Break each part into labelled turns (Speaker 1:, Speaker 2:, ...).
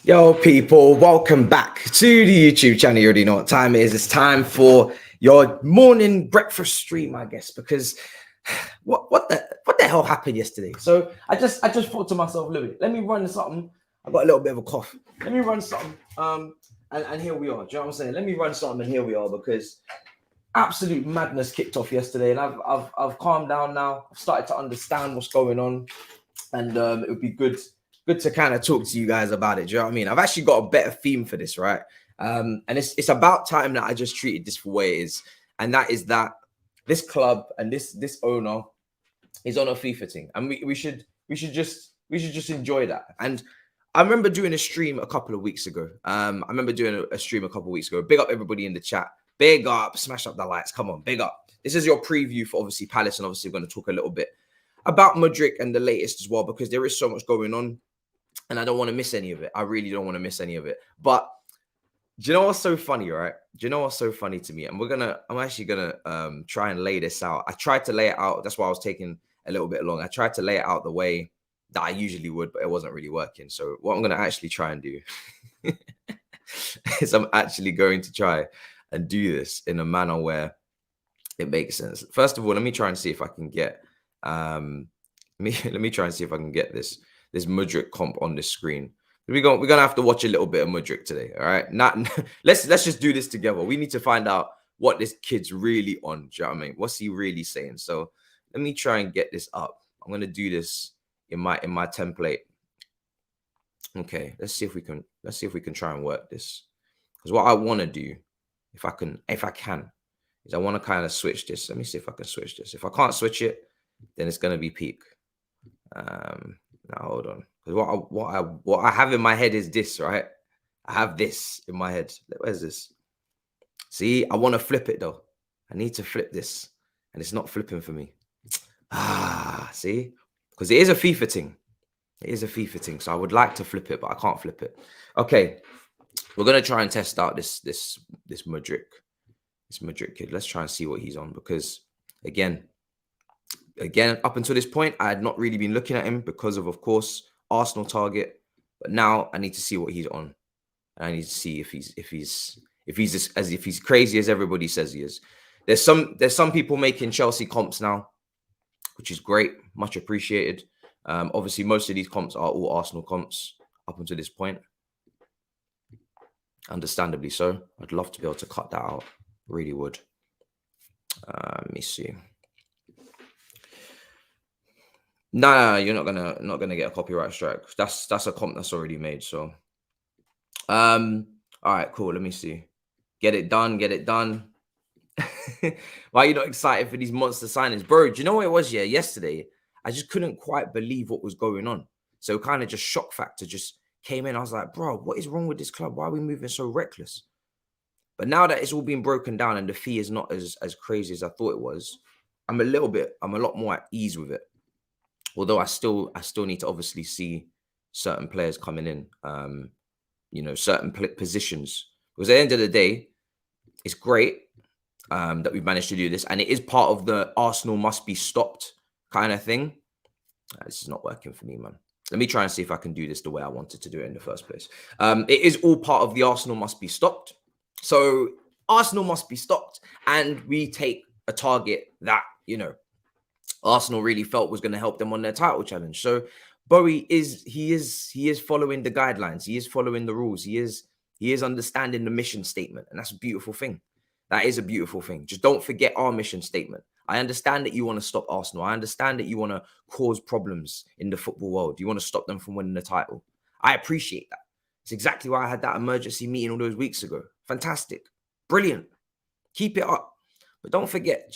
Speaker 1: Yo, people, welcome back to the YouTube channel. You already know what time it is. It's time for your morning breakfast stream, I guess, because what the hell happened yesterday? So I just thought to myself, let me run something. I got a little bit of a cough. Let me run something. And here we are. Do you know what I'm saying? Let me run something, and here we are, because absolute madness kicked off yesterday, and I've calmed down now. I've started to understand what's going on, and it would be good to kind of talk to you guys about it. Do you know what I mean? I've actually got a better theme for this, right? And it's about time that I just treated this for what it is, and that is that this club and this owner is on a FIFA thing, and we should just enjoy that. And I remember doing a stream a couple of weeks ago. Big up everybody in the chat. Big up, smash up the lights. Come on, big up. This is your preview for obviously Palace, and obviously we're going to talk a little bit about Mudryk and the latest as well, because there is so much going on, and I don't want to miss any of it. I really don't want to miss any of it. But do you know what's so funny, right? Do you know what's so funny to me? And I'm actually gonna try and lay this out. I tried to lay it out. That's why I was taking a little bit long. I tried to lay it out the way that I usually would, but it wasn't really working. So what I'm gonna actually try and do is I'm actually going to try and do this in a manner where it makes sense. First of all, let me try and see if I can get let me try and see if I can get this Mudryk comp on the screen. We're gonna have to watch a little bit of Mudryk today. All right. Let's just do this together. We need to find out what this kid's really on. Do you know what I mean? What's he really saying? So let me try and get this up. I'm gonna do this in my template. Okay, let's see if we can try and work this. Because what I want to do, if I can, is I want to kind of switch this. Let me see if I can switch this. If I can't switch it, then it's gonna be peak. Now hold on, because what I have in my head is this, right? I have this in my head. Where's this? See, I want to flip it though. I need to flip this, and it's not flipping for me. See, because it is a FIFA thing. It is a FIFA thing. So I would like to flip it, but I can't flip it. Okay, we're gonna try and test out this Mudryk, kid. Let's try and see what he's on, because again, up until this point, I had not really been looking at him because of course, Arsenal target. But now I need to see what he's on, and I need to see if he's crazy as everybody says he is. There's some people making Chelsea comps now, which is great, much appreciated. Obviously, most of these comps are all Arsenal comps up until this point. Understandably so. I'd love to be able to cut that out. Really would. Let me see. No, you're not gonna get a copyright strike. That's a comp that's already made. So, all right, cool. Let me see. Get it done. Why are you not excited for these monster signings, bro? Do you know what it was? Yeah, yesterday I just couldn't quite believe what was going on. So kind of just shock factor just came in. I was like, bro, what is wrong with this club? Why are we moving so reckless? But now that it's all been broken down and the fee is not as crazy as I thought it was, I'm a lot more at ease with it. Although I still need to obviously see certain players coming in, certain positions. Because at the end of the day, it's great that we've managed to do this. And it is part of the Arsenal must be stopped kind of thing. This is not working for me, man. Let me try and see if I can do this the way I wanted to do it in the first place. It is all part of the Arsenal must be stopped. So Arsenal must be stopped. And we take a target that, Arsenal really felt was going to help them on their title challenge. So Bowie is following the guidelines. He is following the rules. He is understanding the mission statement. And that's a beautiful thing. That is a beautiful thing. Just don't forget our mission statement. I understand that you want to stop Arsenal. I understand that you want to cause problems in the football world. You want to stop them from winning the title. I appreciate that. It's exactly why I had that emergency meeting all those weeks ago. Fantastic. Brilliant. Keep it up. But don't forget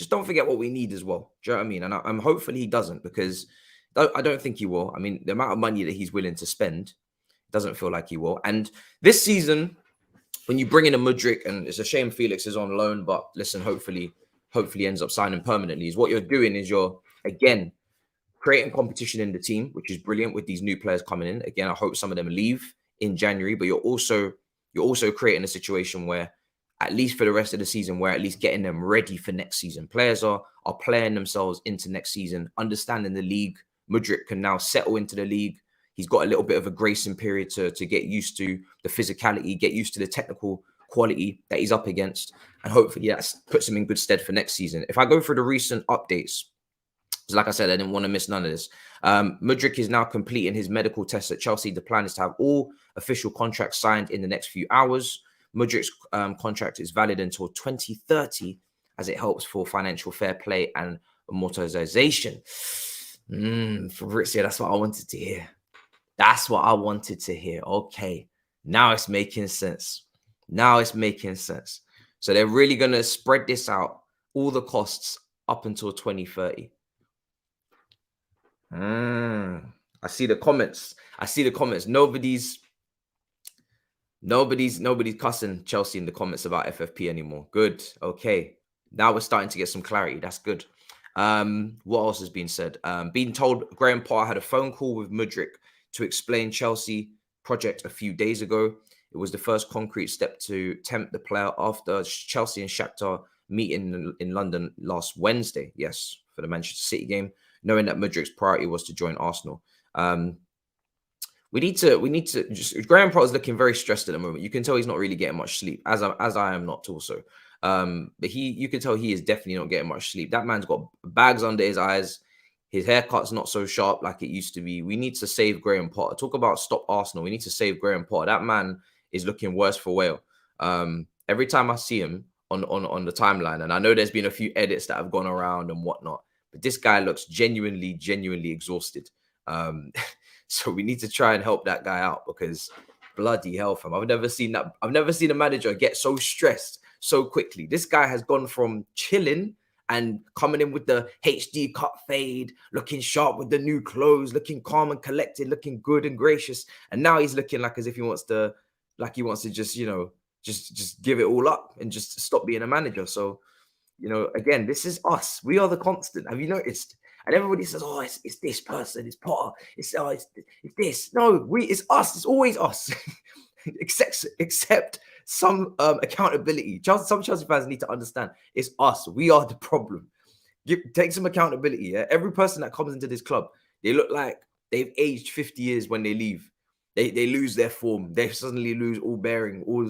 Speaker 1: what we need as well. Do you know what I mean? And I'm hopefully he doesn't, because I don't think he will. I mean, the amount of money that he's willing to spend doesn't feel like he will. And this season, when you bring in a Mudryk, and it's a shame Felix is on loan, but listen, hopefully ends up signing permanently, is what you're doing is you're, again, creating competition in the team, which is brilliant with these new players coming in. Again, I hope some of them leave in January, but you're also creating a situation where, at least for the rest of the season, we're at least getting them ready for next season. Players are playing themselves into next season, understanding the league. Mudryk can now settle into the league. He's got a little bit of a gracing period to get used to the physicality, get used to the technical quality that he's up against, and hopefully that puts him in good stead for next season. If I go through the recent updates, because like I said, I didn't want to miss none of this. Mudryk is now completing his medical tests at Chelsea. The plan is to have all official contracts signed in the next few hours. Mudryk's contract is valid until 2030, as it helps for financial fair play and amortization. Fabrizio, that's what I wanted to hear. That's what I wanted to hear. Okay, now it's making sense. Now it's making sense. So they're really going to spread this out, all the costs up until 2030. I see the comments. Nobody's cussing Chelsea in the comments about FFP anymore. Good. Okay. Now we're starting to get some clarity. That's good. What else has been said? Being told Graham Potter had a phone call with Mudryk to explain Chelsea project a few days ago. It was the first concrete step to tempt the player after Chelsea and Shakhtar meeting in London last Wednesday. Yes, for the Manchester City game, knowing that Mudryk's priority was to join Arsenal. We need to just, Graham Potter's looking very stressed at the moment. You can tell he's not really getting much sleep, as I am not also. But you can tell he is definitely not getting much sleep. That man's got bags under his eyes. His haircut's not so sharp like it used to be. We need to save Graham Potter. Talk about stop Arsenal. We need to save Graham Potter. That man is looking worse for wear. Every time I see him on the timeline, and I know there's been a few edits that have gone around and whatnot, but this guy looks genuinely exhausted. So we need to try and help that guy out, because bloody hell, fam. I've never seen that. I've never seen a manager get so stressed so quickly. This guy has gone from chilling and coming in with the HD cut fade, looking sharp with the new clothes, looking calm and collected, looking good and gracious. And now he's looking like as if he wants to just, just give it all up and just stop being a manager. So, again, this is us. We are the constant. Have you noticed? And everybody says, oh, it's this person, it's Potter, it's this. No, it's us. It's always us. except some accountability. Some Chelsea fans need to understand it's us. We are the problem. Take some accountability. Yeah? Every person that comes into this club, they look like they've aged 50 years when they leave. They lose their form. They suddenly lose all bearing, all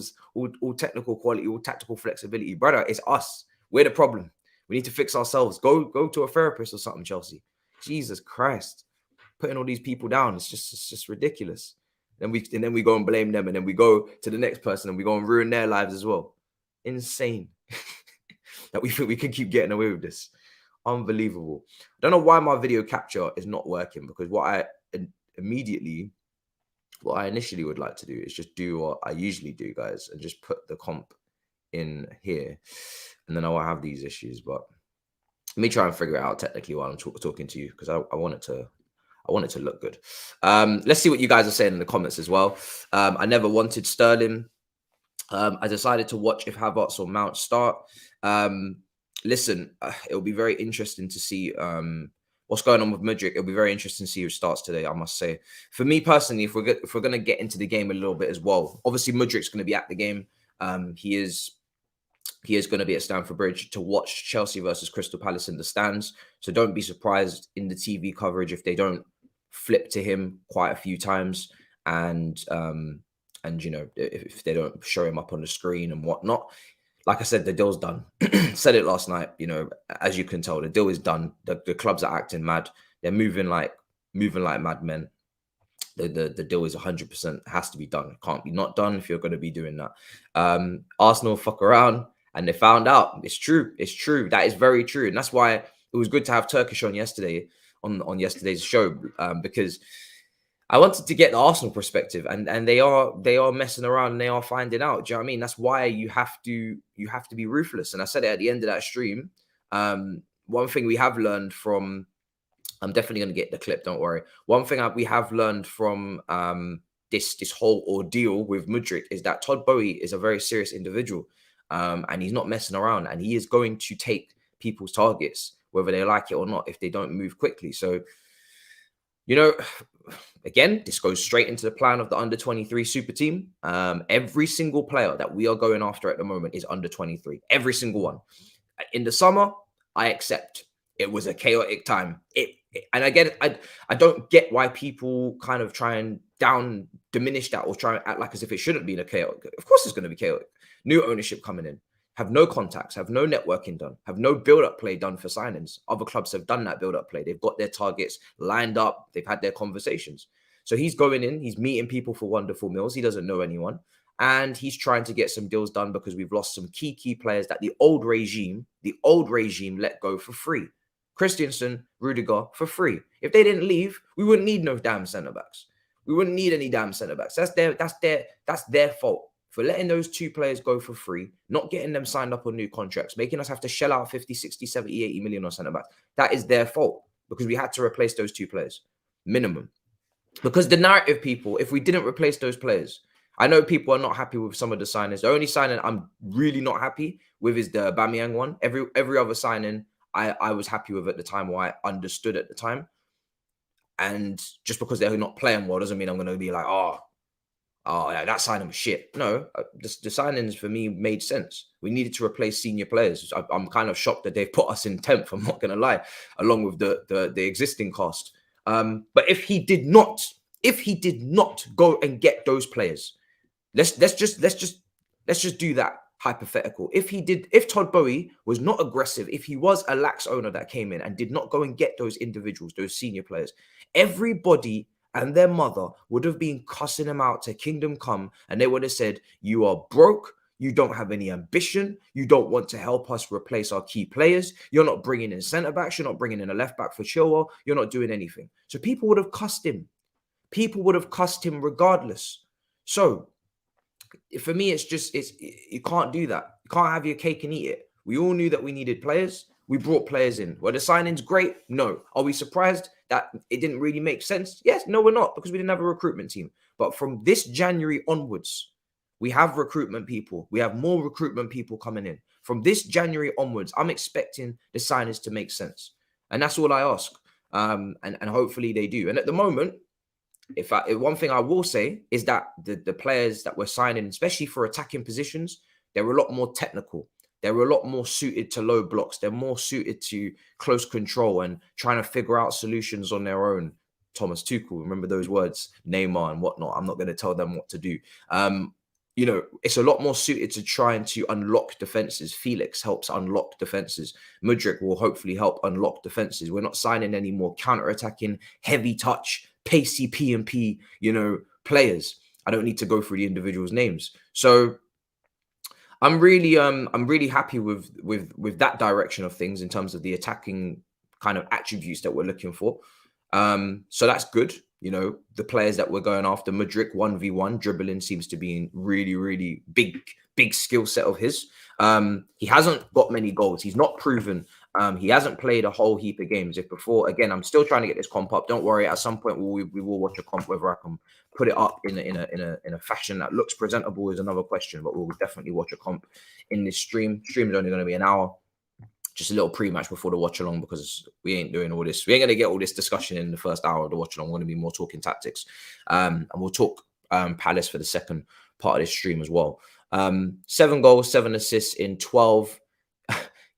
Speaker 1: technical quality, all tactical flexibility. Brother, it's us. We're the problem. We need to fix ourselves. Go to a therapist or something, Chelsea. Jesus Christ. Putting all these people down, it's just ridiculous. Then we go and blame them, and then we go to the next person and we go and ruin their lives as well. Insane. That we think we can keep getting away with this. Unbelievable. I don't know why my video capture is not working, because what I initially would like to do is just do what I usually do, guys, and just put the comp in here, and then I will have these issues. But let me try and figure it out technically while I'm talking to you, because I want it to look good. Let's see what you guys are saying in the comments as well. I never wanted Sterling. I decided to watch if Havertz or Mount start. Listen, it'll be very interesting to see what's going on with Mudryk. It'll be very interesting to see who starts today, I must say. For me personally, if we're going to get into the game a little bit as well, obviously Mudryk's going to be at the game. He is going to be at Stamford Bridge to watch Chelsea versus Crystal Palace in the stands. So don't be surprised in the TV coverage if they don't flip to him quite a few times, and if they don't show him up on the screen and whatnot. Like I said, the deal's done. Said it last night. As you can tell, the deal is done. The clubs are acting mad. They're moving like madmen. The deal is 100% has to be done. Can't be not done if you're going to be doing that. Arsenal fuck around and they found out. It's true. It's true. That is very true. And that's why it was good to have Turkish on yesterday, on yesterday's show, because I wanted to get the Arsenal perspective, and they are messing around and they are finding out. Do you know what I mean? That's why you have to be ruthless. And I said it at the end of that stream. One thing we have learned from, I'm definitely going to get the clip, don't worry. One thing we have learned from this whole ordeal with Mudryk is that Todd Bowie is a very serious individual, and he's not messing around, and he is going to take people's targets, whether they like it or not, if they don't move quickly. So, again, this goes straight into the plan of the under-23 super team. Every single player that we are going after at the moment is under-23. Every single one. In the summer, I accept. It was a chaotic time. And I don't get why people kind of try and diminish that or try and act like as if it shouldn't be chaotic. Of course, it's going to be chaotic. New ownership coming in, have no contacts, have no networking done, have no build-up play done for signings. Other clubs have done that build-up play. They've got their targets lined up. They've had their conversations. So he's going in, he's meeting people for wonderful meals. He doesn't know anyone. And he's trying to get some deals done because we've lost some key players that the old regime let go for free. Christensen, Rudiger for free. If they didn't leave, we wouldn't need no damn centre backs. We wouldn't need any damn centre backs. That's their fault for letting those two players go for free, not getting them signed up on new contracts, making us have to shell out 50, 60, 70, 80 million on centre backs. That is their fault because we had to replace those two players, minimum. Because the narrative, people, if we didn't replace those players, I know people are not happy with some of the signings. The only signing I'm really not happy with is the Aubameyang one. Every other signing I was happy with at the time, or I understood at the time. And just because they're not playing well doesn't mean I'm going to be like, oh, yeah, that signing was shit. No, the signings for me made sense. We needed to replace senior players. I'm kind of shocked that they've put us in 10th, I'm not going to lie, along with the existing cast. But if he did not go and get those players, let's just do that hypothetical. If Todd Bowie was not aggressive, if he was a lax owner that came in and did not go and get those individuals, those senior players, everybody and their mother would have been cussing him out to kingdom come, and they would have said, you are broke, you don't have any ambition, you don't want to help us replace our key players, you're not bringing in centre backs, you're not bringing in a left back for Chilwell, you're not doing anything. So people would have cussed him. People would have cussed him regardless. So for me, you can't do that. You can't have your cake and eat it. We all knew that we needed players. We brought players in. Were the signings great? No. Are we surprised that it didn't really make sense? Yes. No, we're not, because we didn't have a recruitment team. But from this January onwards, we have recruitment people. We have more recruitment people coming in. From this January onwards, I'm expecting the signings to make sense. And that's all I ask. And hopefully they do. And at the moment, one thing I will say is that the players that we're signing, especially for attacking positions, they're a lot more technical. They're a lot more suited to low blocks. They're more suited to close control and trying to figure out solutions on their own. Thomas Tuchel, remember those words, Neymar and whatnot. I'm not going to tell them what to do. It's a lot more suited to trying to unlock defenses. Felix helps unlock defenses. Mudryk will hopefully help unlock defenses. We're not signing any more counter-attacking, heavy touch, pacey P&P, players. I don't need to go through the individuals' names. So I'm really happy with that direction of things in terms of the attacking kind of attributes that we're looking for. So that's good. The players that we're going after, Mudryk 1v1 dribbling seems to be really, really big skill set of his. He hasn't got many goals. He's not proven. He hasn't played a whole heap of games. If before, again, I'm still trying to get this comp up. Don't worry. At some point, we will watch a comp. Whether I can put it up in a fashion that looks presentable is another question. But we'll definitely watch a comp in this stream. Stream is only going to be an hour. Just a little pre-match before the watch along, because we ain't doing all this. We ain't going to get all this discussion in the first hour of the watch along. We're going to be more talking tactics. And we'll talk Palace for the second part of this stream as well. 7 goals, 7 assists in 12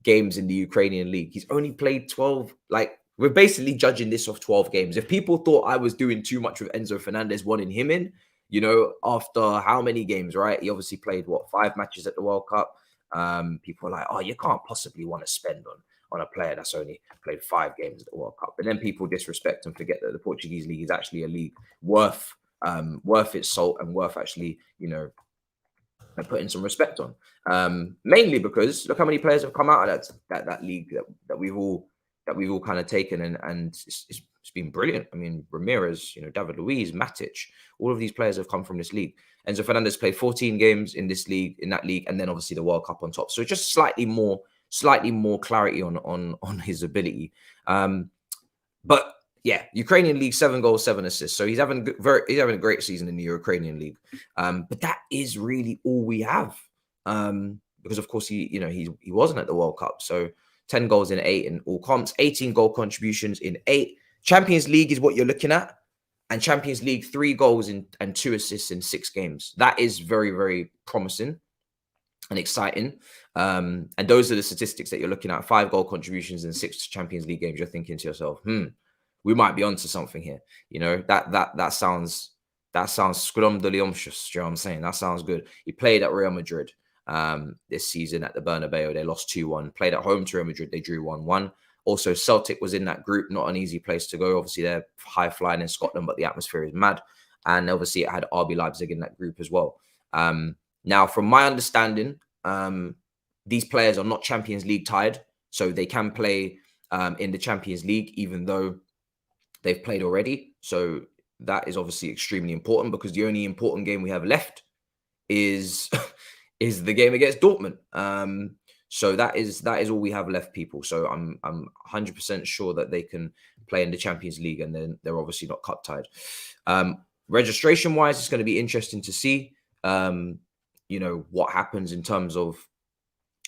Speaker 1: games in the Ukrainian league. He's only played 12. Like, we're basically judging this off 12 games. If people thought I was doing too much with Enzo Fernandez wanting him in, after how many games, right? He obviously played, 5 matches at the World Cup. People are like, oh, you can't possibly want to spend on a player that's only played 5 games at the World Cup. But then people disrespect and forget that the Portuguese league is actually a league worth its salt and worth actually, putting some respect on. Mainly because look how many players have come out of that league that we've all kind of taken, and it's been brilliant. I mean, Ramirez, David Luiz, Matic, all of these players have come from this league. Enzo Fernandez played 14 games in that league, and then obviously the World Cup on top. So just slightly more clarity on his ability. But yeah, Ukrainian league, 7 goals, 7 assists. So he's having a great season in the Ukrainian league. But that is really all we have. Because of course he wasn't at the World Cup. So 10 goals in 8 in all comps, 18 goal contributions in 8. Champions League is what you're looking at. And Champions League, 3 goals and 2 assists in 6 games. That is very, very promising and exciting. And those are the statistics that you're looking at. 5 goal contributions in 6 Champions League games. You're thinking to yourself, we might be onto something here. You know, that sounds scrumdiddlyumptious. You know what I'm saying? That sounds good. He played at Real Madrid this season at the Bernabeu. They lost 2-1. Played at home to Real Madrid. They drew 1-1. Also, Celtic was in that group. Not an easy place to go. Obviously, they're high flying in Scotland, but the atmosphere is mad. And obviously, it had RB Leipzig in that group as well. Now, from my understanding, these players are not Champions League tied, so they can play in the Champions League, even though they've played already. So that is obviously extremely important, because the only important game we have left is is the game against Dortmund. So that is all we have left, people. So I'm 100% sure that they can play in the Champions League, and then they're obviously not cup tied. Registration wise, it's going to be interesting to see, you know, what happens in terms of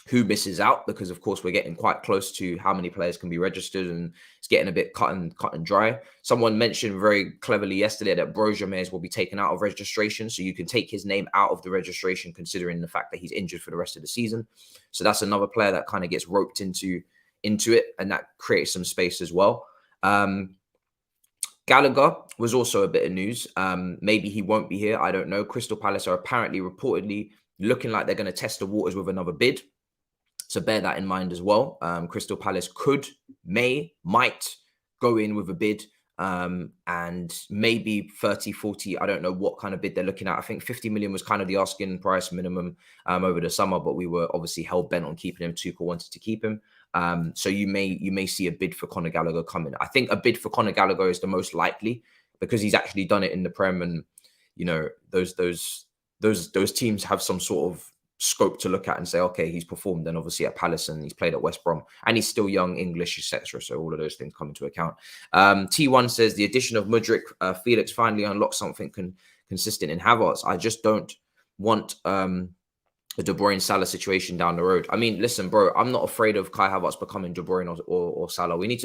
Speaker 1: who misses out, because of course we're getting quite close to how many players can be registered, and it's getting a bit cut and dry. Someone mentioned very cleverly yesterday that Brozier may as well be taken out of registration, so you can take his name out of the registration considering the fact that he's injured for the rest of the season. So that's another player that kind of gets roped into it, and that creates some space as well. Gallagher was also a bit of news. Maybe he won't be here, I don't know. Crystal Palace are apparently reportedly looking like they're going to test the waters with another bid. So bear that in mind as well. Crystal Palace might go in with a bid, and maybe 30, 40. I don't know what kind of bid they're looking at. I think 50 million was kind of the asking price minimum over the summer, but we were obviously hell bent on keeping him. Tuchel wanted to keep him. So you may see a bid for Conor Gallagher coming. I think a bid for Conor Gallagher is the most likely, because he's actually done it in the Prem, and you know those teams have some sort of scope to look at and say, okay, he's performed then obviously at Palace, and he's played at West Brom, and he's still young, English, etc. So all of those things come into account. T1 says the addition of Mudryk, Felix finally unlocked something consistent in Havertz. I just don't want a De Bruyne Salah situation down the road. I mean, listen, bro, I'm not afraid of Kai Havertz becoming De Bruyne or Salah. We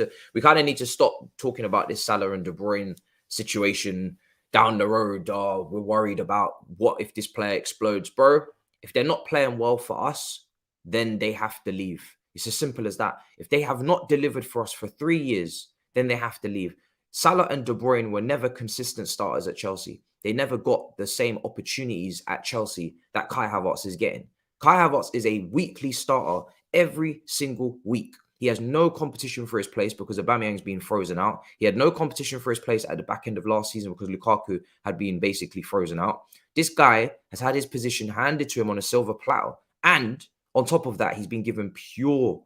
Speaker 1: kind of need to stop talking about this Salah and De Bruyne situation down the road. We're worried about what if this player explodes, bro. If they're not playing well for us, then they have to leave. It's as simple as that. If they have not delivered for us for 3 years, then they have to leave. Salah and De Bruyne were never consistent starters at Chelsea. They never got the same opportunities at Chelsea that Kai Havertz is getting. Kai Havertz is a weekly starter every single week. He has no competition for his place because Aubameyang's been frozen out. He had no competition for his place at the back end of last season because Lukaku had been basically frozen out. This guy has had his position handed to him on a silver platter. And on top of that, he's been given pure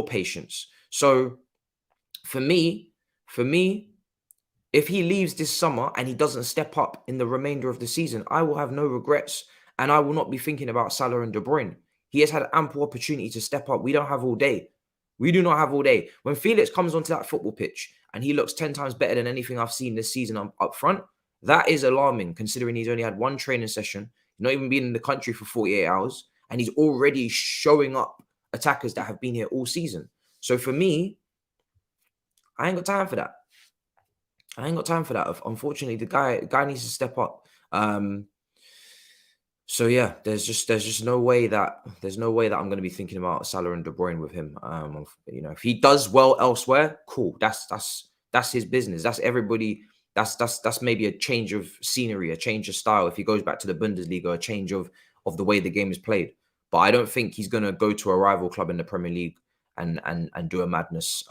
Speaker 1: patience. So for me, if he leaves this summer and he doesn't step up in the remainder of the season, I will have no regrets, and I will not be thinking about Salah and De Bruyne. He has had ample opportunity to step up. We don't have all day. We do not have all day. When Felix comes onto that football pitch and he looks 10 times better than anything I've seen this season up front, that is alarming, considering he's only had one training session, not even been in the country for 48 hours, and he's already showing up attackers that have been here all season. So for me, I ain't got time for that. Unfortunately, the guy needs to step up. So yeah, there's just no way that I'm going to be thinking about Salah and De Bruyne with him. You know, if he does well elsewhere, cool. That's his business. That's everybody. That's maybe a change of scenery, a change of style. If he goes back to the Bundesliga, a change of the way the game is played. But I don't think he's going to go to a rival club in the Premier League and do a madness,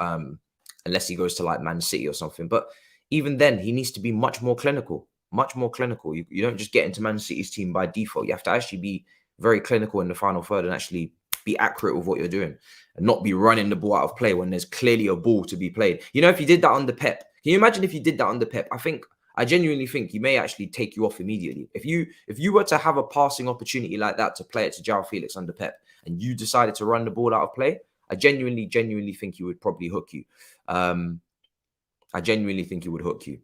Speaker 1: unless he goes to like Man City or something. But even then, he needs to be much more clinical. You don't just get into Man City's team by default. You have to actually be very clinical in the final third and actually be accurate with what you're doing and not be running the ball out of play when there's clearly a ball to be played. You know, if you did that under Pep, can you imagine if you did that under Pep? I genuinely think he may actually take you off immediately. If you were to have a passing opportunity like that to play it to João Felix under Pep and you decided to run the ball out of play, I genuinely think he would probably hook you. I genuinely think he would hook you.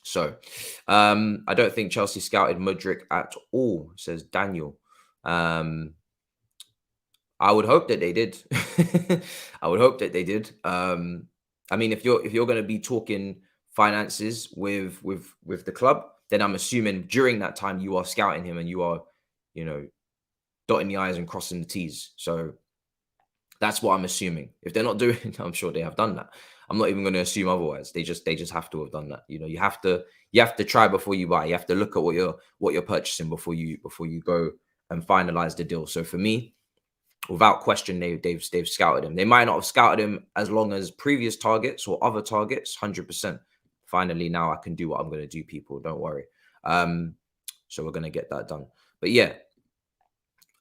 Speaker 1: So I don't think Chelsea scouted Mudryk at all, says Daniel. I would hope that they did. I mean, if you're going to be talking finances with the club, then I'm assuming during that time you are scouting him and you are, you know, dotting the I's and crossing the T's. So That's what I'm assuming. If they're not doing, I'm sure they have done that. I'm not even going to assume otherwise. They just have to have done that. You know, you have to try before you buy. You have to look at what you're purchasing before you go and finalize the deal. So for me, without question, they've scouted him. They might not have scouted him as long as previous targets or other targets. 100%. Finally, now I can do what I'm going to do. People, don't worry. So we're going to get that done. But yeah,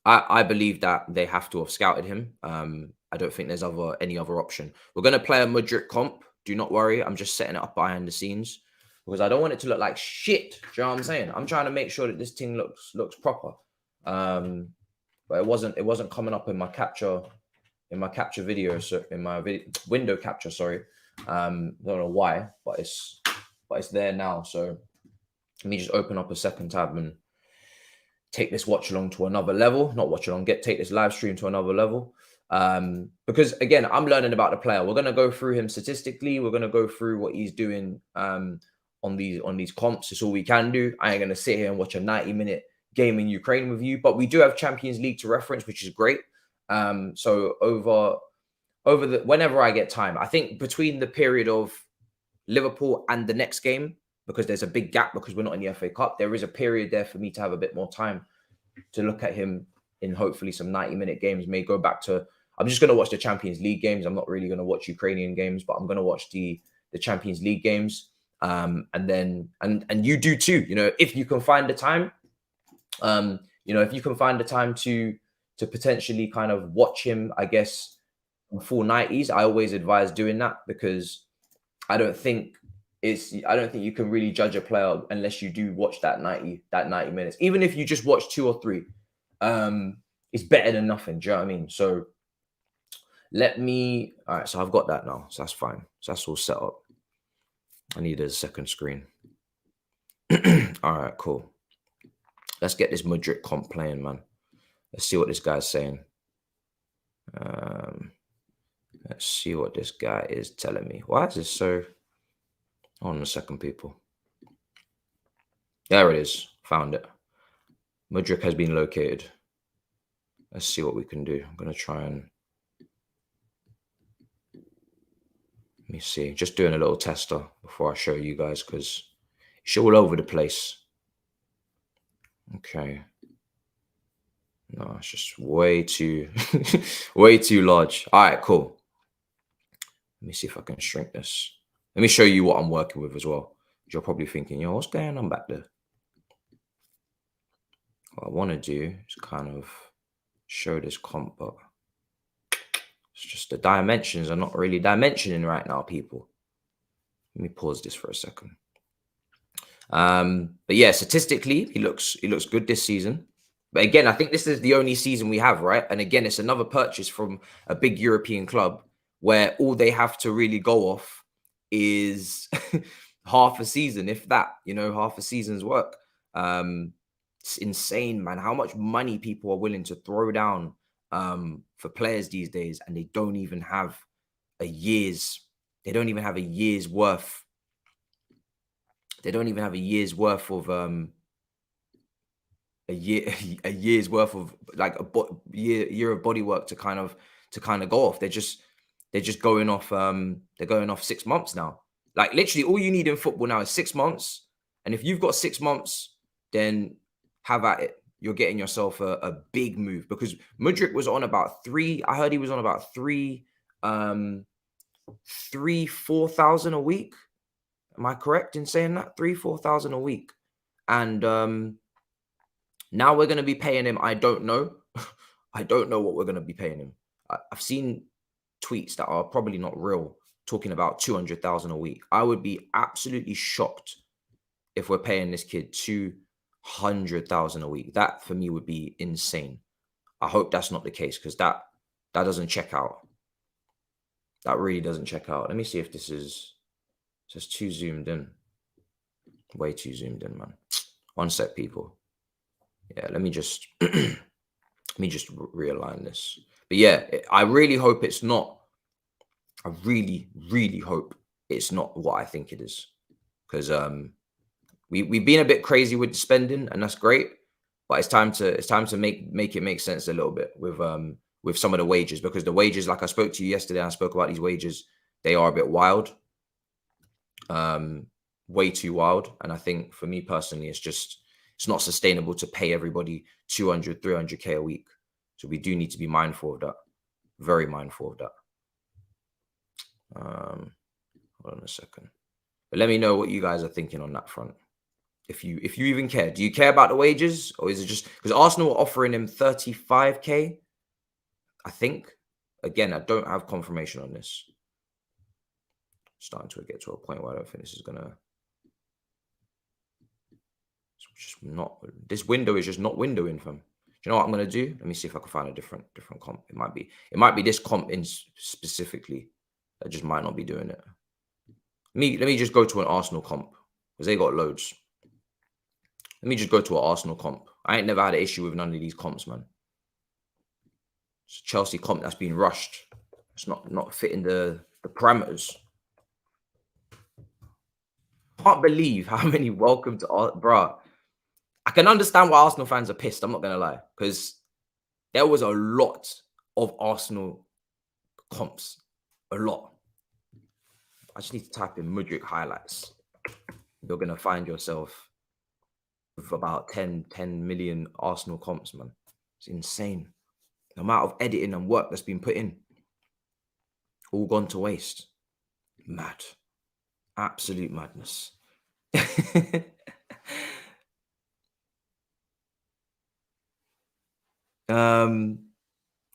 Speaker 1: I believe that they have to have scouted him. I don't think there's any other option. We're going to play a Mudryk comp. Do not worry. I'm just setting it up behind the scenes because I don't want it to look like shit. Do you know what I'm saying? I'm trying to make sure that this thing looks proper. But it wasn't coming up in my capture video, so in my window capture. Sorry, I don't know why, but it's there now. So let me just open up a second tab and take this watch along to another level. Not watch along, take this live stream to another level. Because again, I'm learning about the player. We're gonna go through him statistically. We're gonna go through what he's doing on these comps. It's all we can do. I ain't gonna sit here and watch a 90-minute game in Ukraine with you, but we do have Champions League to reference, which is great. So over whenever I get time, I think between the period of Liverpool and the next game, because there's a big gap because we're not in the FA Cup, there is a period there for me to have a bit more time to look at him in hopefully some 90-minute games. May go back to, I'm just going to watch the Champions League games. I'm not really going to watch Ukrainian games, but I'm going to watch the Champions League games. And you do too, you know, if you can find the time, if you can find the time to potentially kind of watch him, I guess, in full 90s, I always advise doing that because I don't think you can really judge a player unless you do watch that 90 minutes. Even if you just watch 2 or 3, it's better than nothing. Do you know what I mean? So all right, so I've got that now. So that's fine. So that's all set up. I need a second screen. All right, cool. Let's get this Mudryk comp playing, man. Let's see what this guy's saying. Let's see what this guy is telling me. Why is this so... Hold on a second, people. There it is. Found it. Mudryk has been located. Let's see what we can do. I'm going to try and... Let me see. Just doing a little tester before I show you guys because it's all over the place. Okay. No, it's just way too, way too large. All right, cool. Let me see if I can shrink this. Let me show you what I'm working with as well. You're probably thinking, yo, what's going on back there? What I want to do is kind of show this comp, but it's just the dimensions are not really dimensioning right now, people. Let me pause this for a second. But yeah, statistically, he looks good this season. But again, I think this is the only season we have, right? And again, it's another purchase from a big European club where all they have to really go off is half a season, if that, half a season's work. It's insane, man, how much money people are willing to throw down for players these days, and they don't even have a year's worth. They don't even have a year's worth of a year's worth of like a year of body work to kind of go off. They're just going off. They're going off 6 months now. Like literally, all you need in football now is 6 months. And if you've got 6 months, then have at it. You're getting yourself a big move because Mudryk was on about 3. I heard he was on about 4,000 a week. Am I correct in saying that? 4,000 a week. And now we're going to be paying him. I don't know. I don't know what we're going to be paying him. I've seen tweets that are probably not real talking about 200,000 a week. I would be absolutely shocked if we're paying this kid 200,000 a week. That for me would be insane. I hope that's not the case because that doesn't check out. That really doesn't check out. Let me see if this is just too zoomed in. Way too zoomed in, man. One sec, people. Yeah, let me just realign this. But yeah, I really hope it's not. I really, really hope it's not what I think it is. Because we've been a bit crazy with the spending, and that's great. But it's time to make it make sense a little bit with with some of the wages, because the wages, like I spoke to you yesterday, I spoke about these wages, they are a bit wild, way too wild. And I think for me personally, it's not sustainable to pay everybody 200, 300K a week. So we do need to be mindful of that. Very mindful of that. Hold on a second. But let me know what you guys are thinking on that front. If you even care. Do you care about the wages? Or is it just because Arsenal are offering him 35K? I think. Again, I don't have confirmation on this. Starting to get to a point where I don't think this is gonna. It's just not. This window is just not windowing for him. Do you know what I'm gonna do? Let me see if I can find a different comp. It might be this comp in specifically that just might not be doing it. Let me just go to an Arsenal comp because they got loads. Let me just go to an Arsenal comp. I ain't never had an issue with none of these comps, man. It's a Chelsea comp that's been rushed. It's not fitting the parameters. Can't believe how many welcome to bruh. I can understand why Arsenal fans are pissed. I'm not gonna lie, because there was a lot of Arsenal comps, a lot. I just need to type in Mudryk highlights. You're gonna find yourself with about 10 million Arsenal comps, man. It's insane. The amount of editing and work that's been put in, all gone to waste. Mad. Absolute madness.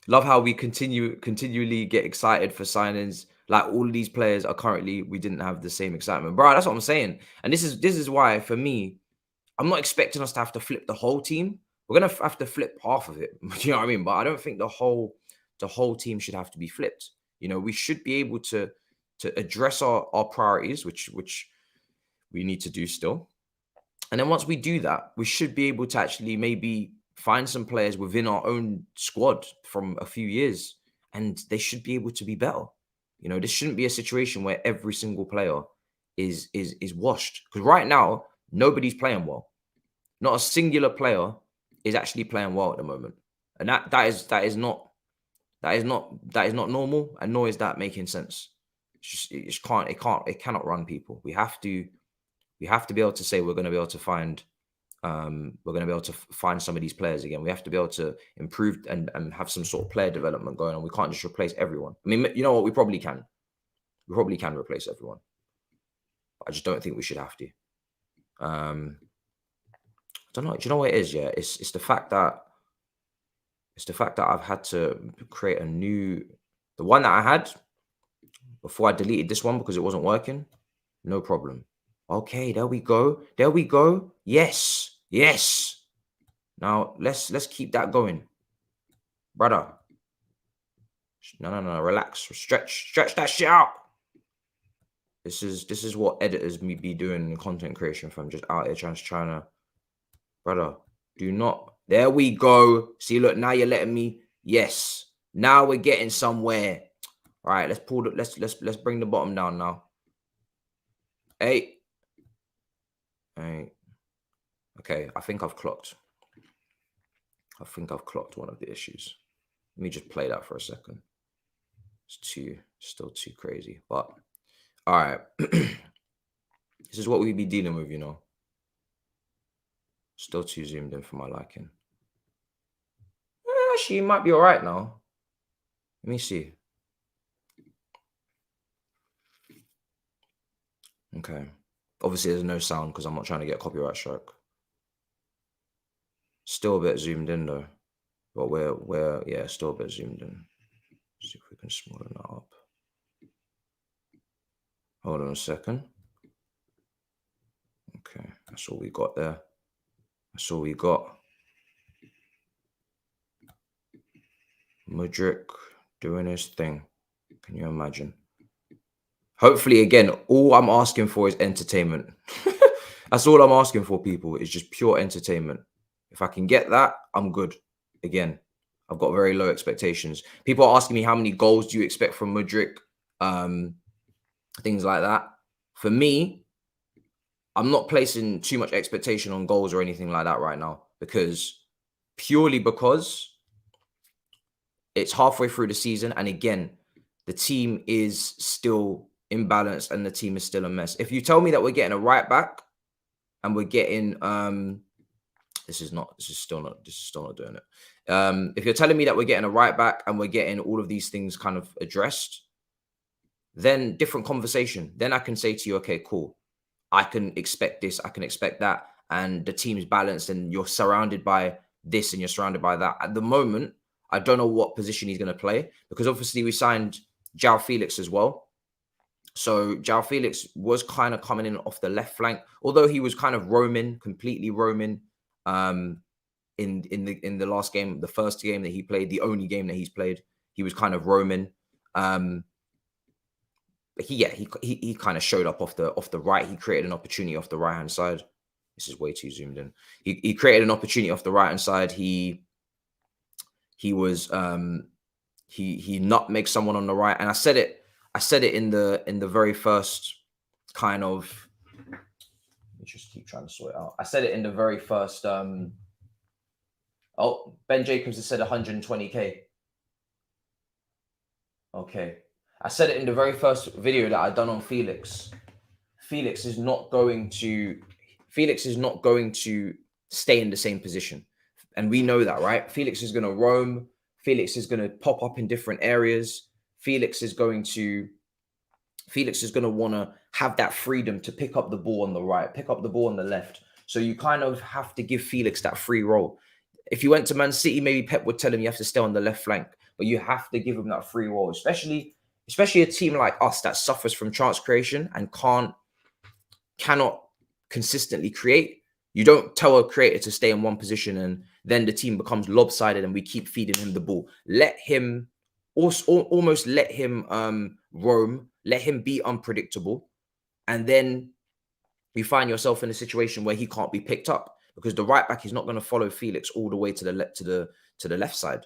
Speaker 1: Love how we continually get excited for signings. Like all of these players are currently, we didn't have the same excitement, bro. That's what I'm saying. And this is why, for me, I'm not expecting us to have to flip the whole team. We're gonna have to flip half of it. You know what I mean? But I don't think the whole team should have to be flipped. You know, we should be able to address our priorities, which we need to do still. And then once we do that, we should be able to actually maybe find some players within our own squad from a few years, and they should be able to be better. You know, this shouldn't be a situation where every single player is washed. Because right now, nobody's playing well. Not a singular player is actually playing well at the moment, and that is not normal, and nor is that making sense. It cannot run people. We have to be able to say we're going to be able to find some of these players again. We have to be able to improve and have some sort of player development going on. We can't just replace everyone. I mean, you know what? We probably can. We probably can replace everyone. But I just don't think we should have to. I don't know. Do you know what it is? Yeah, it's the fact that I've had to create a new, the one that I had before I deleted this one because it wasn't working. No problem. Okay, there we go. There we go. Yes. Yes. Now let's keep that going. Brother. No. Relax. Stretch that shit out. This is what editors be doing in content creation from just out here trying to. Brother, do not. There we go. See, look, now you're letting me. Yes. Now we're getting somewhere. All right, let's pull the let's bring the bottom down now. Hey. Okay, I think I've clocked one of the issues. Let me just play that for a second. It's still too crazy, but all right. This is what we be dealing with, you know. Still too zoomed in for my liking. Actually, it might be all right now. Let me see. Okay. Obviously, there's no sound because I'm not trying to get a copyright strike. Still a bit zoomed in though. But we're still a bit zoomed in. See if we can smoothen that up. Hold on a second. Okay, that's all we got there. That's all we got. Mudryk doing his thing. Can you imagine? Hopefully, again, all I'm asking for is entertainment. That's all I'm asking for, people, is just pure entertainment. If I can get that, I'm good. Again, I've got very low expectations. People are asking me how many goals do you expect from Mudryk? Things like that. For me, I'm not placing too much expectation on goals or anything like that right now, purely because it's halfway through the season, and again, the team is still imbalanced and the team is still a mess. If you tell me that we're getting a right back and we're getting this is still not doing it. If you're telling me that we're getting a right back and we're getting all of these things kind of addressed, then different conversation. Then I can say to you, okay, cool. I can expect this, I can expect that, and the team is balanced and you're surrounded by this and you're surrounded by that. At the moment, I don't know what position he's going to play, because obviously we signed João Felix as well. So João Felix was kind of coming in off the left flank, although he was kind of completely roaming in the last game, the first game that he played, the only game that he's played, he was kind of roaming. But he kind of showed up off the right. He created an opportunity off the right hand side. This is way too zoomed in. He created an opportunity off the right hand side. He nutmegged someone on the right, and I said it in the very first kind of. Let me just keep trying to sort it out. I said it in the very first. Oh, Ben Jacobs has said 120k. Okay. I said it in the very first video that I done on Felix. Felix is not going to stay in the same position. And we know that, right? Felix is going to roam. Felix is going to pop up in different areas. Felix is going to want to have that freedom to pick up the ball on the right, pick up the ball on the left. So you kind of have to give Felix that free role. If you went to Man City, maybe Pep would tell him you have to stay on the left flank, but you have to give him that free role, especially a team like us that suffers from chance creation and cannot consistently create. You don't tell a creator to stay in one position and then the team becomes lopsided and we keep feeding him the ball. Let him almost let him roam, let him be unpredictable, and then you find yourself in a situation where he can't be picked up because the right back is not going to follow Felix all the way to the left side.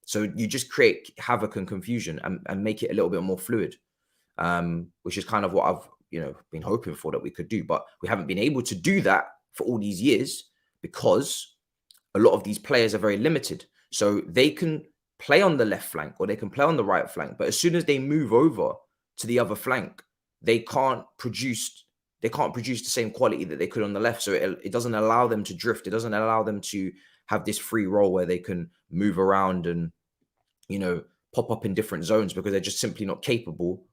Speaker 1: So you just create havoc and confusion and make it a little bit more fluid, which is kind of what I've been hoping for that we could do. But we haven't been able to do that for all these years because a lot of these players are very limited. So they can play on the left flank or they can play on the right flank, but as soon as they move over to the other flank, they can't produce the same quality that they could on the left. So it doesn't allow them to drift. It doesn't allow them to have this free role where they can move around and pop up in different zones because they're just simply not capable.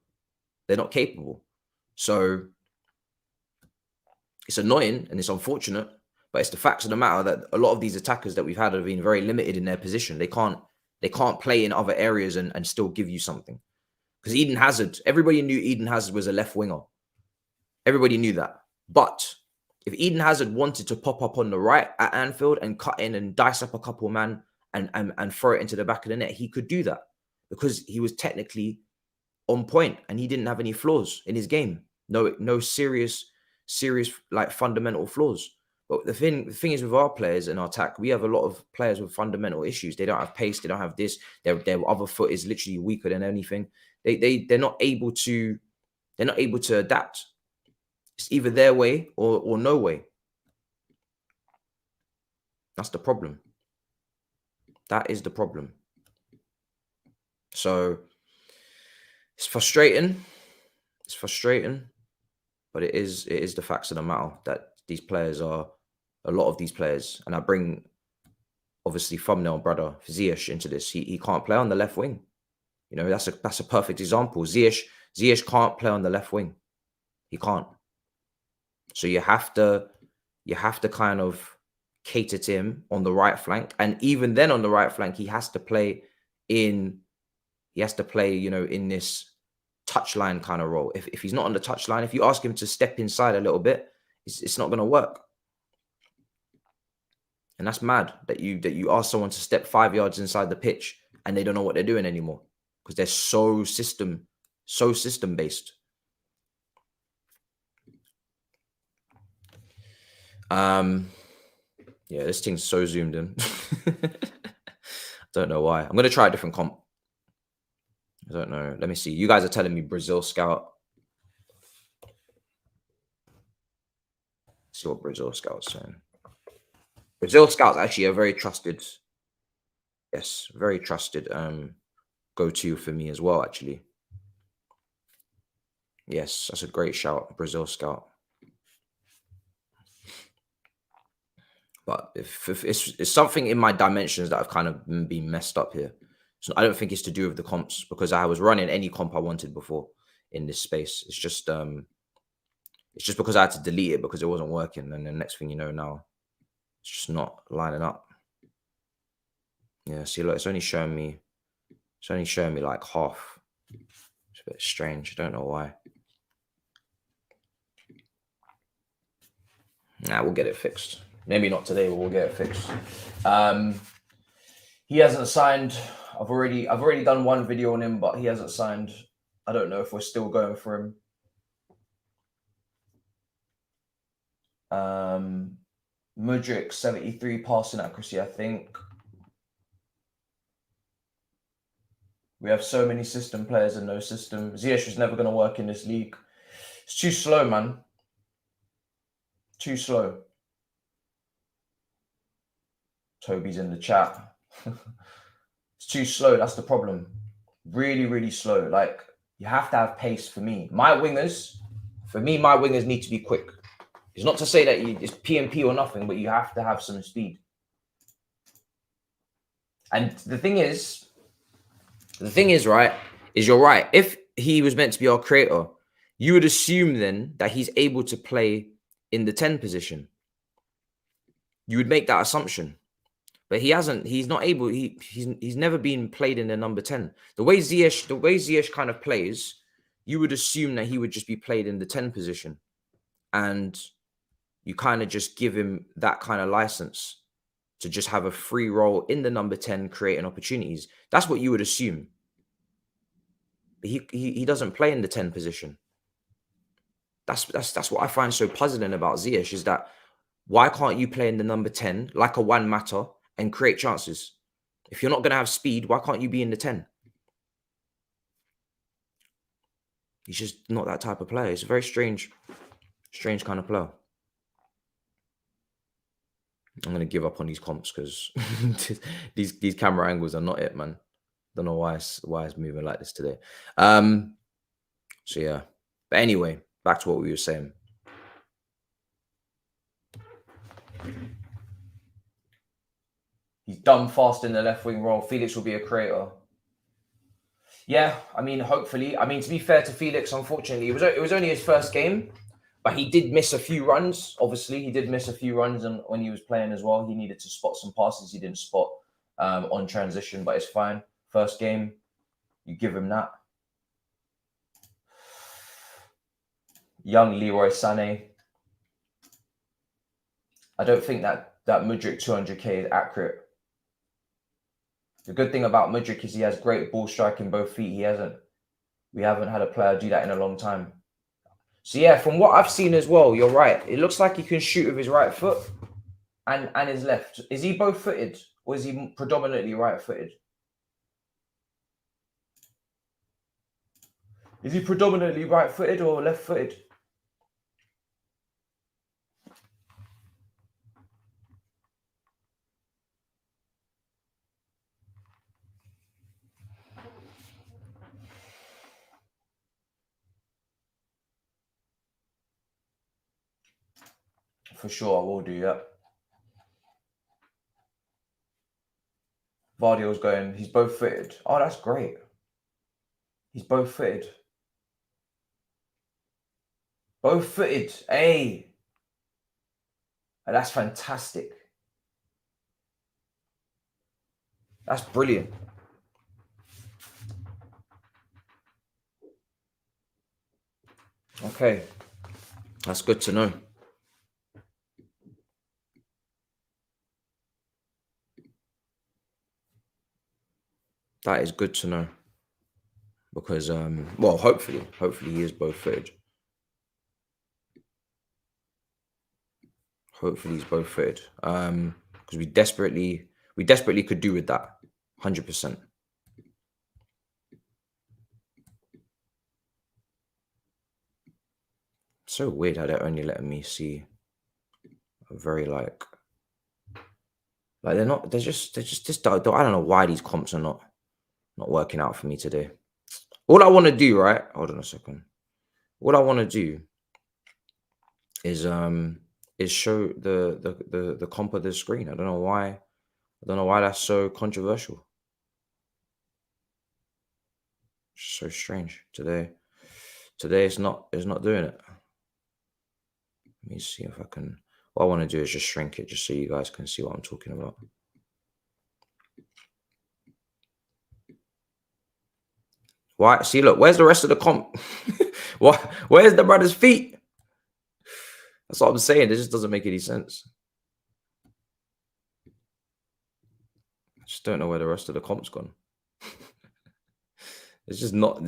Speaker 1: They're not capable. So it's annoying and it's unfortunate, but it's the facts of the matter that a lot of these attackers that we've had have been very limited in their position. They can't play in other areas and still give you something. Because Eden Hazard, everybody knew Eden Hazard was a left winger. Everybody knew that. But if Eden Hazard wanted to pop up on the right at Anfield and cut in and dice up a couple man and throw it into the back of the net, he could do that because he was technically on point and he didn't have any flaws in his game. No serious like fundamental flaws. But the thing is with our players in our attack, we have a lot of players with fundamental issues. They don't have pace. They don't have this. Their other foot is literally weaker than anything. They're not able to adapt. It's either their way or no way. That's the problem. That is the problem. So it's frustrating. It's frustrating, but it is the facts of the matter that these players are, a lot of these players, and I bring obviously thumbnail brother Ziyech into this. He can't play on the left wing. That's a perfect example. Ziyech can't play on the left wing. He can't. So you have to kind of cater to him on the right flank, and even then on the right flank, he has to play in this touchline kind of role. If he's not on the touchline, if you ask him to step inside a little bit, it's not going to work. And that's mad that you ask someone to step 5 yards inside the pitch and they don't know what they're doing anymore because they're so system based. Yeah, this thing's so zoomed in. Don't know why. I'm going to try a different comp. I don't know. Let me see. You guys are telling me Brazil Scout. Let's see what Brazil Scout's saying. Brazil Scout's actually a very trusted, very trusted go-to for me as well, actually. Yes, that's a great shout, Brazil scout. But if it's something in my dimensions that have kind of been messed up here. So I don't think it's to do with the comps, because I was running any comp I wanted before in this space. It's just because I had to delete it because it wasn't working. And the next thing you know, now it's just not lining up. Yeah, see, look, it's only showing me like half. It's a bit strange. I don't know why. Nah, we'll get it fixed. Maybe not today, but we'll get it fixed. He hasn't signed. I've already done one video on him, but he hasn't signed. I don't know if we're still going for him. Mudryk, 73 passing accuracy, I think. We have so many system players and no system. Ziyech is never going to work in this league. It's too slow, man. Too slow. Toby's in the chat. It's too slow. That's the problem. Really, really slow. Like, you have to have pace for me. My wingers need to be quick. It's not to say that it's PMP or nothing, but you have to have some speed. And the thing is, right, is you're right. If he was meant to be our creator, you would assume then that he's able to play in the 10 position. You would make that assumption. But he hasn't. He's not able. He's never been played in the number 10. The way Ziyech kind of plays, you would assume that he would just be played in the 10 position, and you kind of just give him that kind of license to just have a free role in the number 10, creating opportunities. That's what you would assume. But he doesn't play in the 10 position. That's what I find so puzzling about Ziyech, is that why can't you play in the number 10 like a Juan Mata and create chances? If you're not going to have speed, why can't you be in the 10? He's just not that type of player. It's a very strange kind of player. I'm going to give up on these comps because these camera angles are not it, man. Don't know why it's moving like this today. So yeah. But anyway, back to what we were saying. He's done fast in the left wing role. Felix will be a creator. Yeah, I mean, hopefully. I mean, to be fair to Felix, unfortunately, it was only his first game, but he did miss a few runs. Obviously, he did miss a few runs, and when he was playing as well, he needed to spot some passes he didn't spot on transition, but it's fine. First game, you give him that. Young Leroy Sané. I don't think that Mudryk 200k is accurate. The good thing about Mudryk is he has great ball striking both feet. We haven't had a player do that in a long time. So yeah, from what I've seen as well, you're right. It looks like he can shoot with his right foot and his left. Is he both footed, or is he predominantly right footed? Is he predominantly right footed or left footed? For sure, I will do that. Vardio's going, he's both footed. Oh, that's great. He's both footed. Both footed. Hey. Oh, that's fantastic. That's brilliant. Okay. That's good to know. That is good to know. Because, well, hopefully he is both footed. Hopefully he's both footed. Because we desperately could do with that. 100%. So weird how they're only letting me see a very like they're just I don't know why these comps are not Not working out for me today. All I want to do, right? Hold on a second. What I want to do is show the comp of the screen. I don't know why. I don't know why that's so controversial. It's so strange today. Today it's not doing it. Let me see if I can. What I want to do is just shrink it, just so you guys can see what I'm talking about. Why? See, look, where's the rest of the comp? What? Where's the brother's feet? That's what I'm saying. It just doesn't make any sense. I just don't know where the rest of the comp's gone. It's just not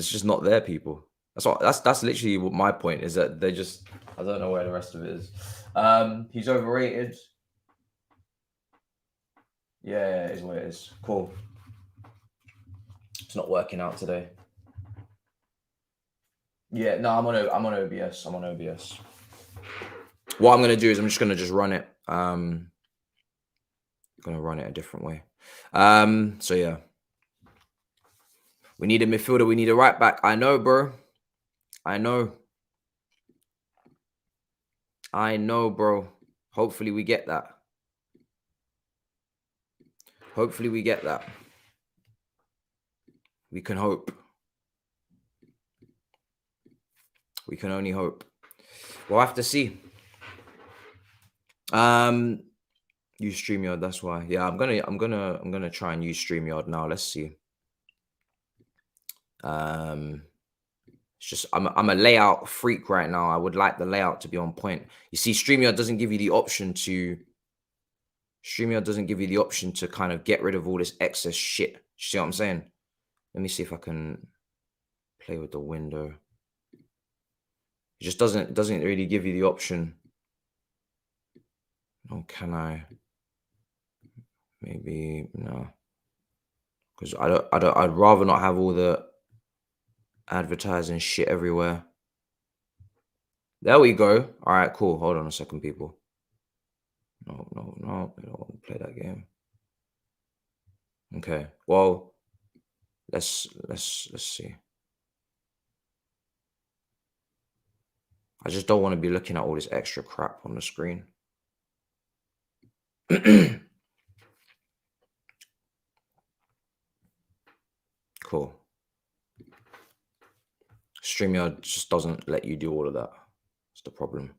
Speaker 1: there, people. That's literally what my point is, that they just, I don't know where the rest of it is. He's overrated. Yeah, it is what it is. Cool. It's not working out today. Yeah, no, I'm on OBS. I'm on OBS. What I'm gonna do is I'm just gonna run it. I'm gonna run it a different way. So yeah. We need a midfielder, we need a right back. I know, bro. I know, bro. Hopefully we get that. Hopefully we get that. We can hope. We can only hope. We'll have to see. Use StreamYard, that's why. Yeah, I'm gonna try and use StreamYard now. Let's see. It's just I'm a layout freak right now. I would like the layout to be on point. You see, StreamYard doesn't give you the option to kind of get rid of all this excess shit. You see what I'm saying? Let me see if I can play with the window. It just doesn't really give you the option. Oh, can I? Maybe no. Because I'd rather not have all the advertising shit everywhere. There we go. All right, cool. Hold on a second, people. No. I don't want to play that game. Okay. Well, let's see. I just don't want to be looking at all this extra crap on the screen. Cool. StreamYard just doesn't let you do all of that. That's the problem.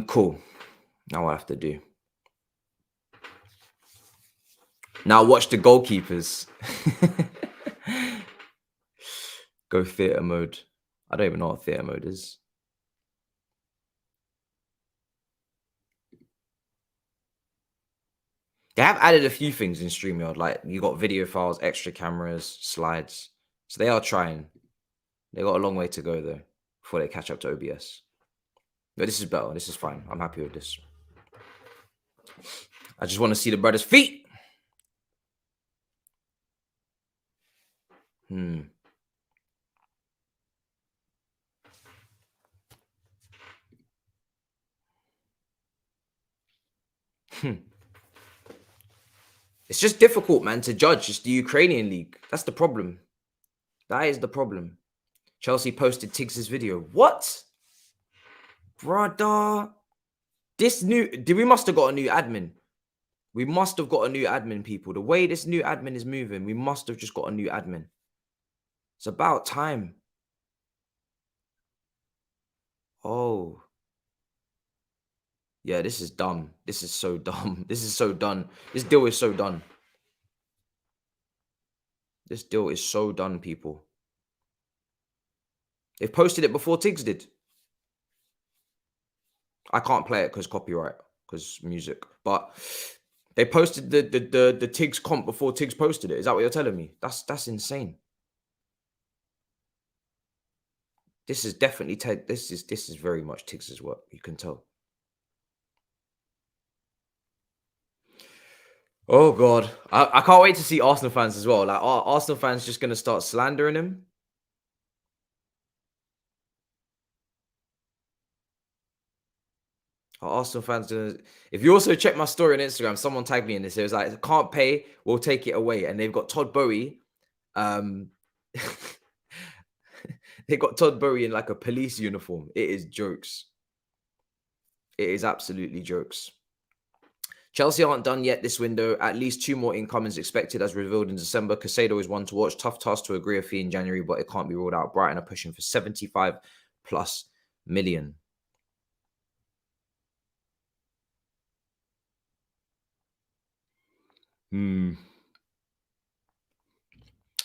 Speaker 1: Cool. Now what I have to do. Now watch the goalkeepers. Go theater mode. I don't even know what theater mode is. They have added a few things in StreamYard, like you got video files, extra cameras, slides. So they are trying. They got a long way to go though before they catch up to OBS. But this is better. This is fine. I'm happy with this. I just want to see the brother's feet. It's just difficult, man, to judge. It's the Ukrainian league. That's the problem. That is the problem. Chelsea posted Tiggs's video. What? Brother. We must have got a new admin. We must have got a new admin, people. The way this new admin is moving, we must have just got a new admin. It's about time. Oh. Yeah, this is dumb. This is so dumb. This is so done. This deal is so done. This deal is so done, people. They've posted it before Tiggs did. I can't play it because copyright, because music. But they posted the Tiggs comp before Tiggs posted it. Is that what you're telling me? That's insane. This is definitely this is very much Tiggs's work. You can tell. Oh God, I can't wait to see Arsenal fans as well. Like, are Arsenal fans just gonna start slandering him? Are Arsenal fans doing. If you also check my story on Instagram, someone tagged me in this. It was like, can't pay, we'll take it away. And they've got Todd Bowie. They got Todd Bowie in like a police uniform. It is jokes. It is absolutely jokes. Chelsea aren't done yet this window. At least 2 more incomings expected as revealed in December. Caicedo is one to watch. Tough task to agree a fee in January, but it can't be ruled out. Brighton are pushing for 75+ million.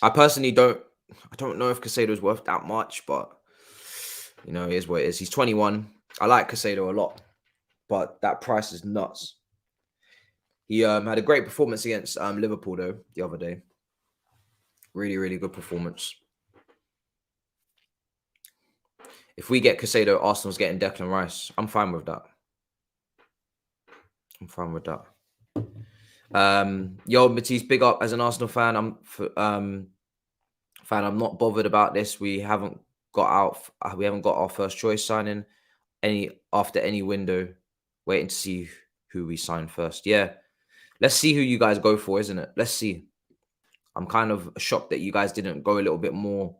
Speaker 1: I personally don't know if Caicedo is worth that much, but you know, it is what it is. He's 21. I like Caicedo a lot, but that price is nuts. He had a great performance against Liverpool though the other day. Really, really good performance. If we get Caicedo, Arsenal's getting Declan Rice. I'm fine with that. I'm fine with that. Yo, Matisse, big up as an Arsenal fan. I'm not bothered about this. We haven't got our first choice signing after any window. Waiting to see who we sign first. Yeah, let's see who you guys go for, isn't it? Let's see. I'm kind of shocked that you guys didn't go a little bit more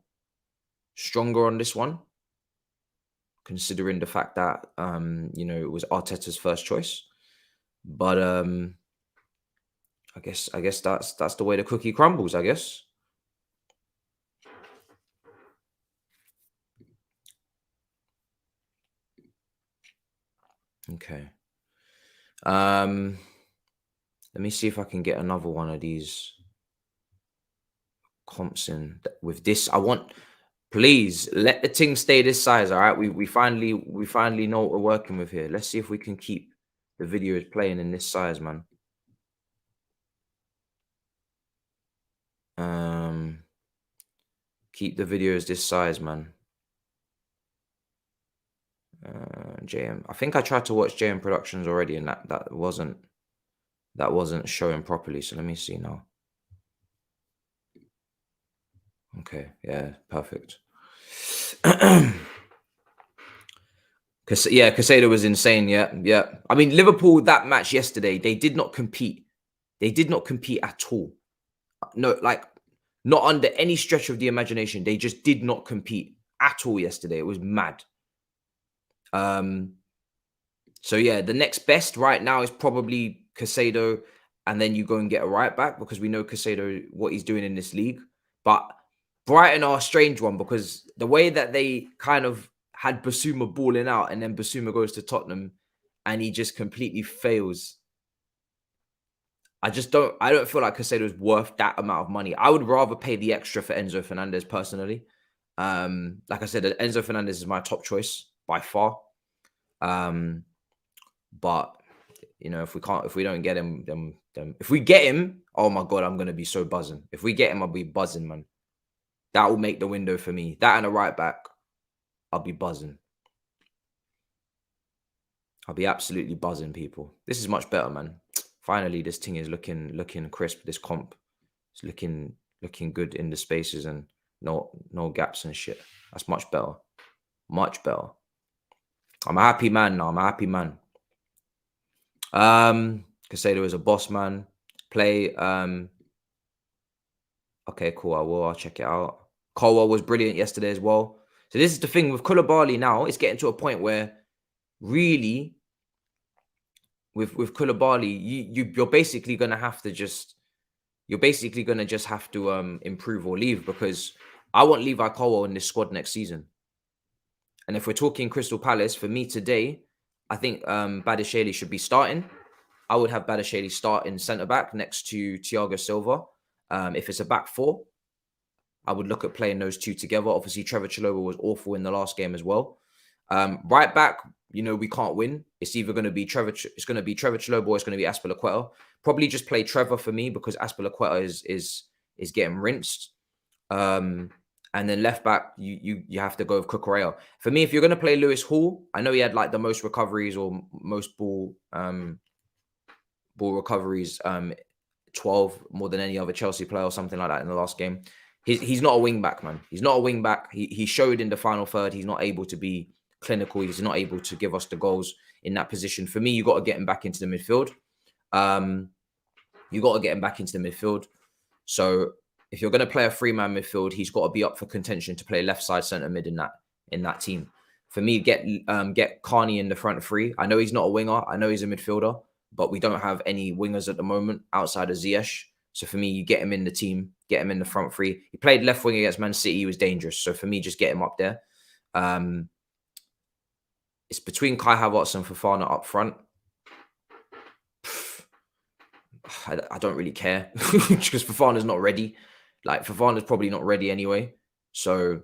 Speaker 1: stronger on this one, considering the fact that you know, it was Arteta's first choice. But I guess that's the way the cookie crumbles, I guess. Okay. Let me see if I can get another one of these comps in with this. Please let the thing stay this size. All right. We finally know what we're working with here. Let's see if we can keep the videos playing in this size, man. Keep the videos this size, man. JM. I think I tried to watch JM Productions already, and that wasn't showing properly. So let me see now. Okay, yeah, perfect. Caicedo was insane. Yeah. I mean, Liverpool, that match yesterday, they did not compete. They did not compete at all. No, like, not under any stretch of the imagination. They just did not compete at all yesterday. It was mad. So yeah, the next best right now is probably Caicedo, and then you go and get a right back, because we know Caicedo, what he's doing in this league. But Brighton are a strange one, because the way that they kind of had Basuma balling out, and then Basuma goes to Tottenham and he just completely fails. I don't feel like Caicedo is worth that amount of money. I would rather pay the extra for Enzo Fernandez personally. Like I said, Enzo Fernandez is my top choice by far. But you know, if we don't get him, then if we get him, oh my god, I'm gonna be so buzzing. If we get him, I'll be buzzing, man. That will make the window for me. That and a right back, I'll be buzzing. I'll be absolutely buzzing, people. This is much better, man. Finally, this thing is looking crisp. This comp is looking good in the spaces and no gaps and shit. That's much better. Much better. I'm a happy man now. I'm a happy man. Caicedo is a boss man. Play. Okay, cool. I'll check it out. Colwell was brilliant yesterday as well. So this is the thing with Koulibaly now. It's getting to a point where really, with Koulibaly, you're basically gonna have to just have to improve or leave, because I want Levi Colwell in this squad next season. And if we're talking Crystal Palace, for me today, I think Badiashile should be starting. I would have Badiashile starting centre-back next to Thiago Silva. If it's a back four, I would look at playing those two together. Obviously, Trevor Chalobah was awful in the last game as well. Right back, you know, we can't win. It's either going to be Trevor Chalobah, or it's going to be Azpilicueta. Probably just play Trevor for me, because Azpilicueta is getting rinsed. And then left back, you have to go with Cucurella. For me, if you're going to play Lewis Hall, I know he had like the most recoveries or most ball recoveries, 12 more than any other Chelsea player or something like that in the last game. He's not a wing back, man. He's not a wing back. He showed in the final third he's not able to be clinical. He's not able to give us the goals in that position. For me, you got to get him back into the midfield. You got to get him back into the midfield. So if you're going to play a 3-man midfield, he's got to be up for contention to play left side centre mid in that team. For me, get Carney in the front three. I know he's not a winger. I know he's a midfielder, but we don't have any wingers at the moment outside of Ziyech. So for me, you get him in the team, get him in the front three. He played left wing against Man City. He was dangerous. So for me, just get him up there. It's between Kai Havertz and Fofana up front. I don't really care because Fofana's not ready. Like, Fofana's probably not ready anyway. So,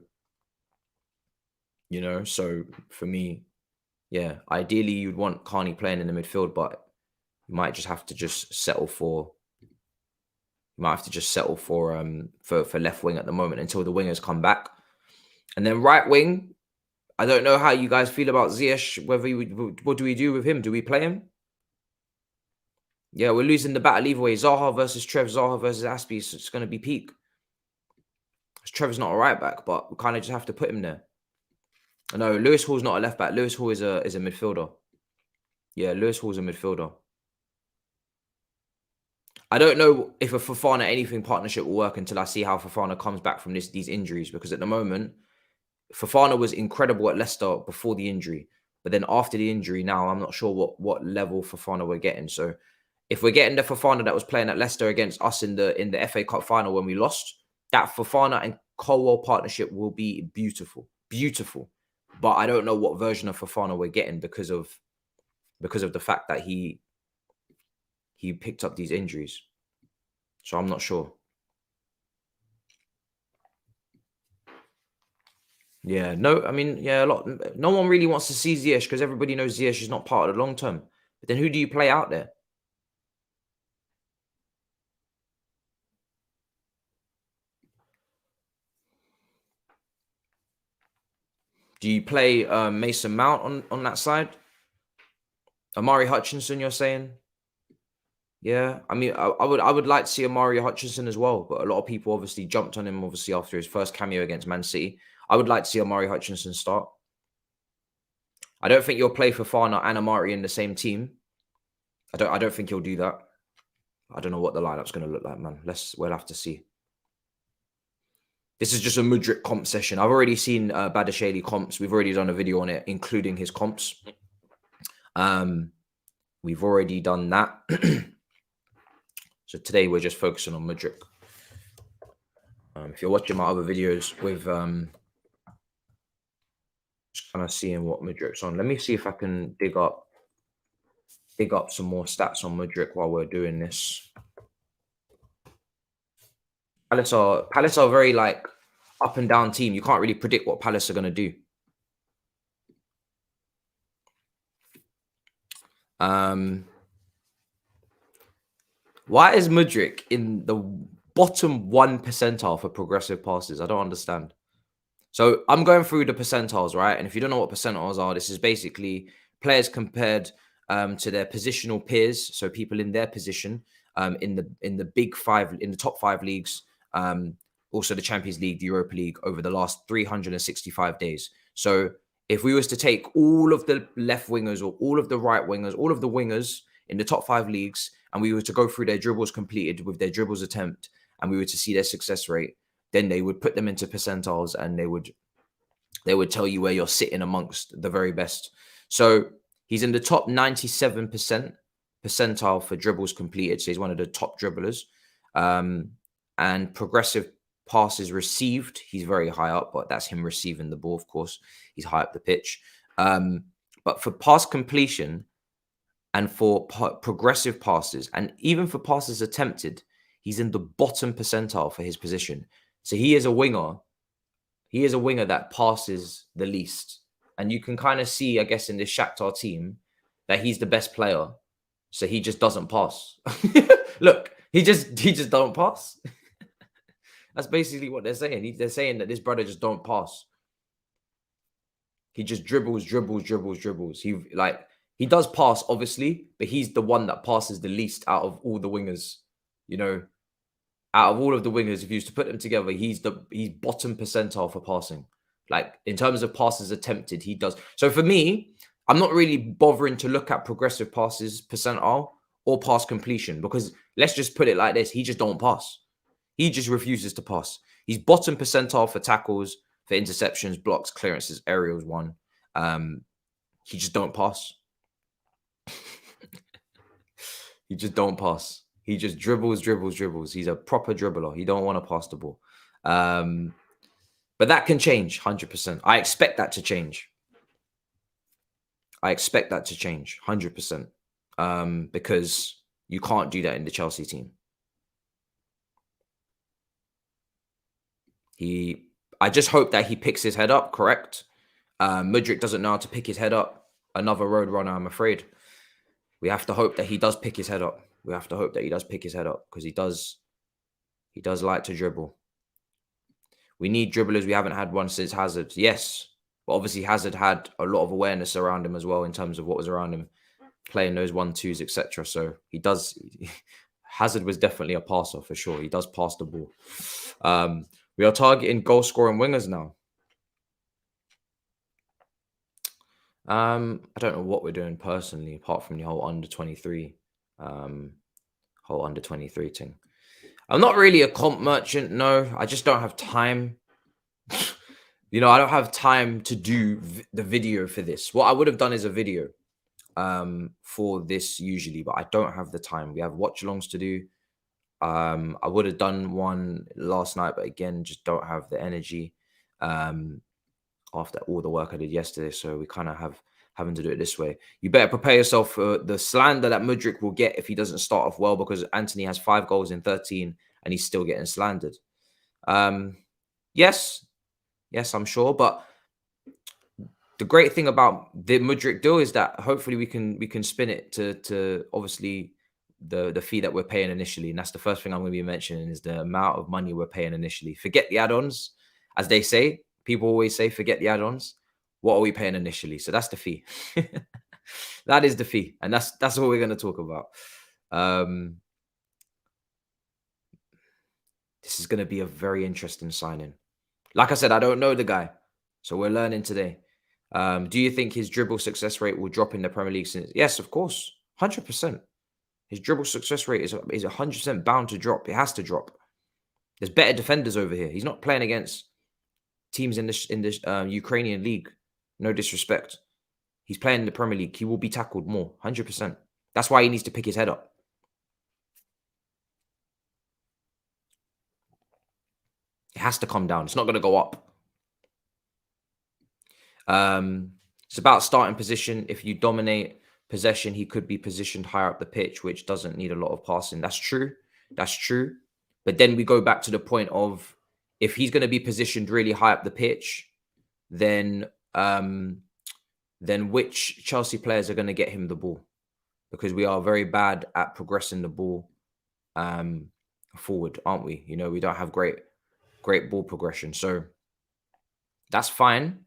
Speaker 1: you know, so for me, yeah, ideally you'd want Carney playing in the midfield, but you might just have to settle for left wing at the moment until the wingers come back. And then right wing, I don't know how you guys feel about Ziyech. What do we do with him? Do we play him? Yeah, we're losing the battle either way. Zaha versus Trev, Zaha versus Aspie. So it's going to be peak. Trev's not a right back, but we kind of just have to put him there. No, Lewis Hall's not a left back. Lewis Hall is a midfielder. Yeah, Lewis Hall's a midfielder. I don't know if a Fofana anything partnership will work until I see how Fofana comes back from these injuries. Because at the moment, Fofana was incredible at Leicester before the injury. But then after the injury, now I'm not sure what level Fofana we're getting. So if we're getting the Fofana that was playing at Leicester against us in the FA Cup final when we lost, that Fofana and Colwell partnership will be beautiful. Beautiful. But I don't know what version of Fofana we're getting because of the fact that he picked up these injuries. So I'm not sure. Yeah, no, I mean, yeah, no one really wants to see Ziyech because everybody knows Ziyech is not part of the long term. But then who do you play out there? Do you play Mason Mount on that side? Amari Hutchinson, you're saying? Yeah, I mean, I would like to see Amari Hutchinson as well, but a lot of people obviously jumped on him obviously after his first cameo against Man City. I would like to see Amari Hutchinson start. I don't think you'll play Fofana and Amari in the same team. I don't think he'll do that. I don't know what the lineup's going to look like, man. We'll have to see. This is just a Mudryk comp session. I've already seen Badashali comps. We've already done a video on it, including his comps. We've already done that. So today we're just focusing on Mudryk. If you're watching my other videos with just kind of seeing what Mudryk's on. Let me see if I can dig up some more stats on Mudryk while we're doing this. Palace are very like up and down team. You can't really predict what Palace are going to do. Why is Mudryk in the bottom 1 percentile for progressive passes? I don't understand. So I'm going through the percentiles, right? And if you don't know what percentiles are, this is basically players compared to their positional peers. So people in their position in the big five, in the top 5 leagues, also the Champions League, the Europa League over the last 365 days. So if we was to take all of the left wingers or all of the right wingers, all of the wingers in the top 5 leagues, and we were to go through their dribbles completed with their dribbles attempt, and we were to see their success rate, then they would put them into percentiles and they would tell you where you're sitting amongst the very best. So he's in the top 97% percentile for dribbles completed. So he's one of the top dribblers. And progressive passes received, he's very high up, but that's him receiving the ball, of course. He's high up the pitch. But for pass completion and for progressive passes, and even for passes attempted, he's in the bottom percentile for his position. So he is a winger. He is a winger that passes the least. And you can kind of see, I guess, in this Shakhtar team that he's the best player. So he just doesn't pass. Look, he just don't pass. That's basically what they're saying. They're saying that this brother just don't pass. He just dribbles. He does pass, obviously, but he's the one that passes the least out of all the wingers. You know, out of all of the wingers, if you used to put them together, he's bottom percentile for passing. Like in terms of passes attempted, he does. So for me, I'm not really bothering to look at progressive passes percentile or pass completion, because let's just put it like this: he just don't pass. He just refuses to pass. He's bottom percentile for tackles, for interceptions, blocks, clearances, aerials. One. He just don't pass. He just don't pass. He just dribbles, dribbles, dribbles. He's a proper dribbler. He don't want to pass the ball. But that can change 100%. I expect that to change. I expect that to change 100%. Because you can't do that in the Chelsea team. I just hope that he picks his head up, correct? Mudryk doesn't know how to pick his head up. Another road runner, I'm afraid. We have to hope that he does pick his head up. We have to hope that he does pick his head up, because he does like to dribble. We need dribblers. We haven't had one since Hazard. Yes. But obviously Hazard had a lot of awareness around him as well in terms of what was around him, playing those 1-2s, etc. So he does. Hazard was definitely a passer for sure. He does pass the ball. We are targeting goal scoring wingers now. I don't know what we're doing personally, apart from the whole under 23, whole under 23 thing. I'm not really a comp merchant. No, I just don't have time. I don't have time to do the video for this. What I would have done is a video for this usually, but I don't have the time. We have watch alongs to do. I would have done one last night, but again, just don't have the energy after all the work I did yesterday. So we kind of having to do it this way. You better prepare yourself for the slander that Mudryk will get if he doesn't start off well, because Anthony has 5 goals in 13 and he's still getting slandered. Yes, I'm sure. But the great thing about the Mudryk deal is that hopefully we can spin it to obviously the fee that we're paying initially. And that's the first thing I'm going to be mentioning, is the amount of money we're paying initially. Forget the add-ons, as they say. People always say, forget the add-ons. What are we paying initially? So that's the fee. That is the fee. And that's what we're going to talk about. This is going to be a very interesting signing. Like I said, I don't know the guy, so we're learning today. Do you think his dribble success rate will drop in the Premier League? Yes, of course. 100%. His dribble success rate is 100% bound to drop. It has to drop. There's better defenders over here. He's not playing against teams in this Ukrainian league. No disrespect. He's playing in the Premier League. He will be tackled more, 100%. That's why he needs to pick his head up. It has to come down. It's not going to go up. It's about starting position. If you dominate possession, he could be positioned higher up the pitch, which doesn't need a lot of passing. That's true. That's true. But then we go back to the point of, if he's going to be positioned really high up the pitch, then which Chelsea players are going to get him the ball? Because we are very bad at progressing the ball forward, aren't we? We don't have great ball progression. So that's fine.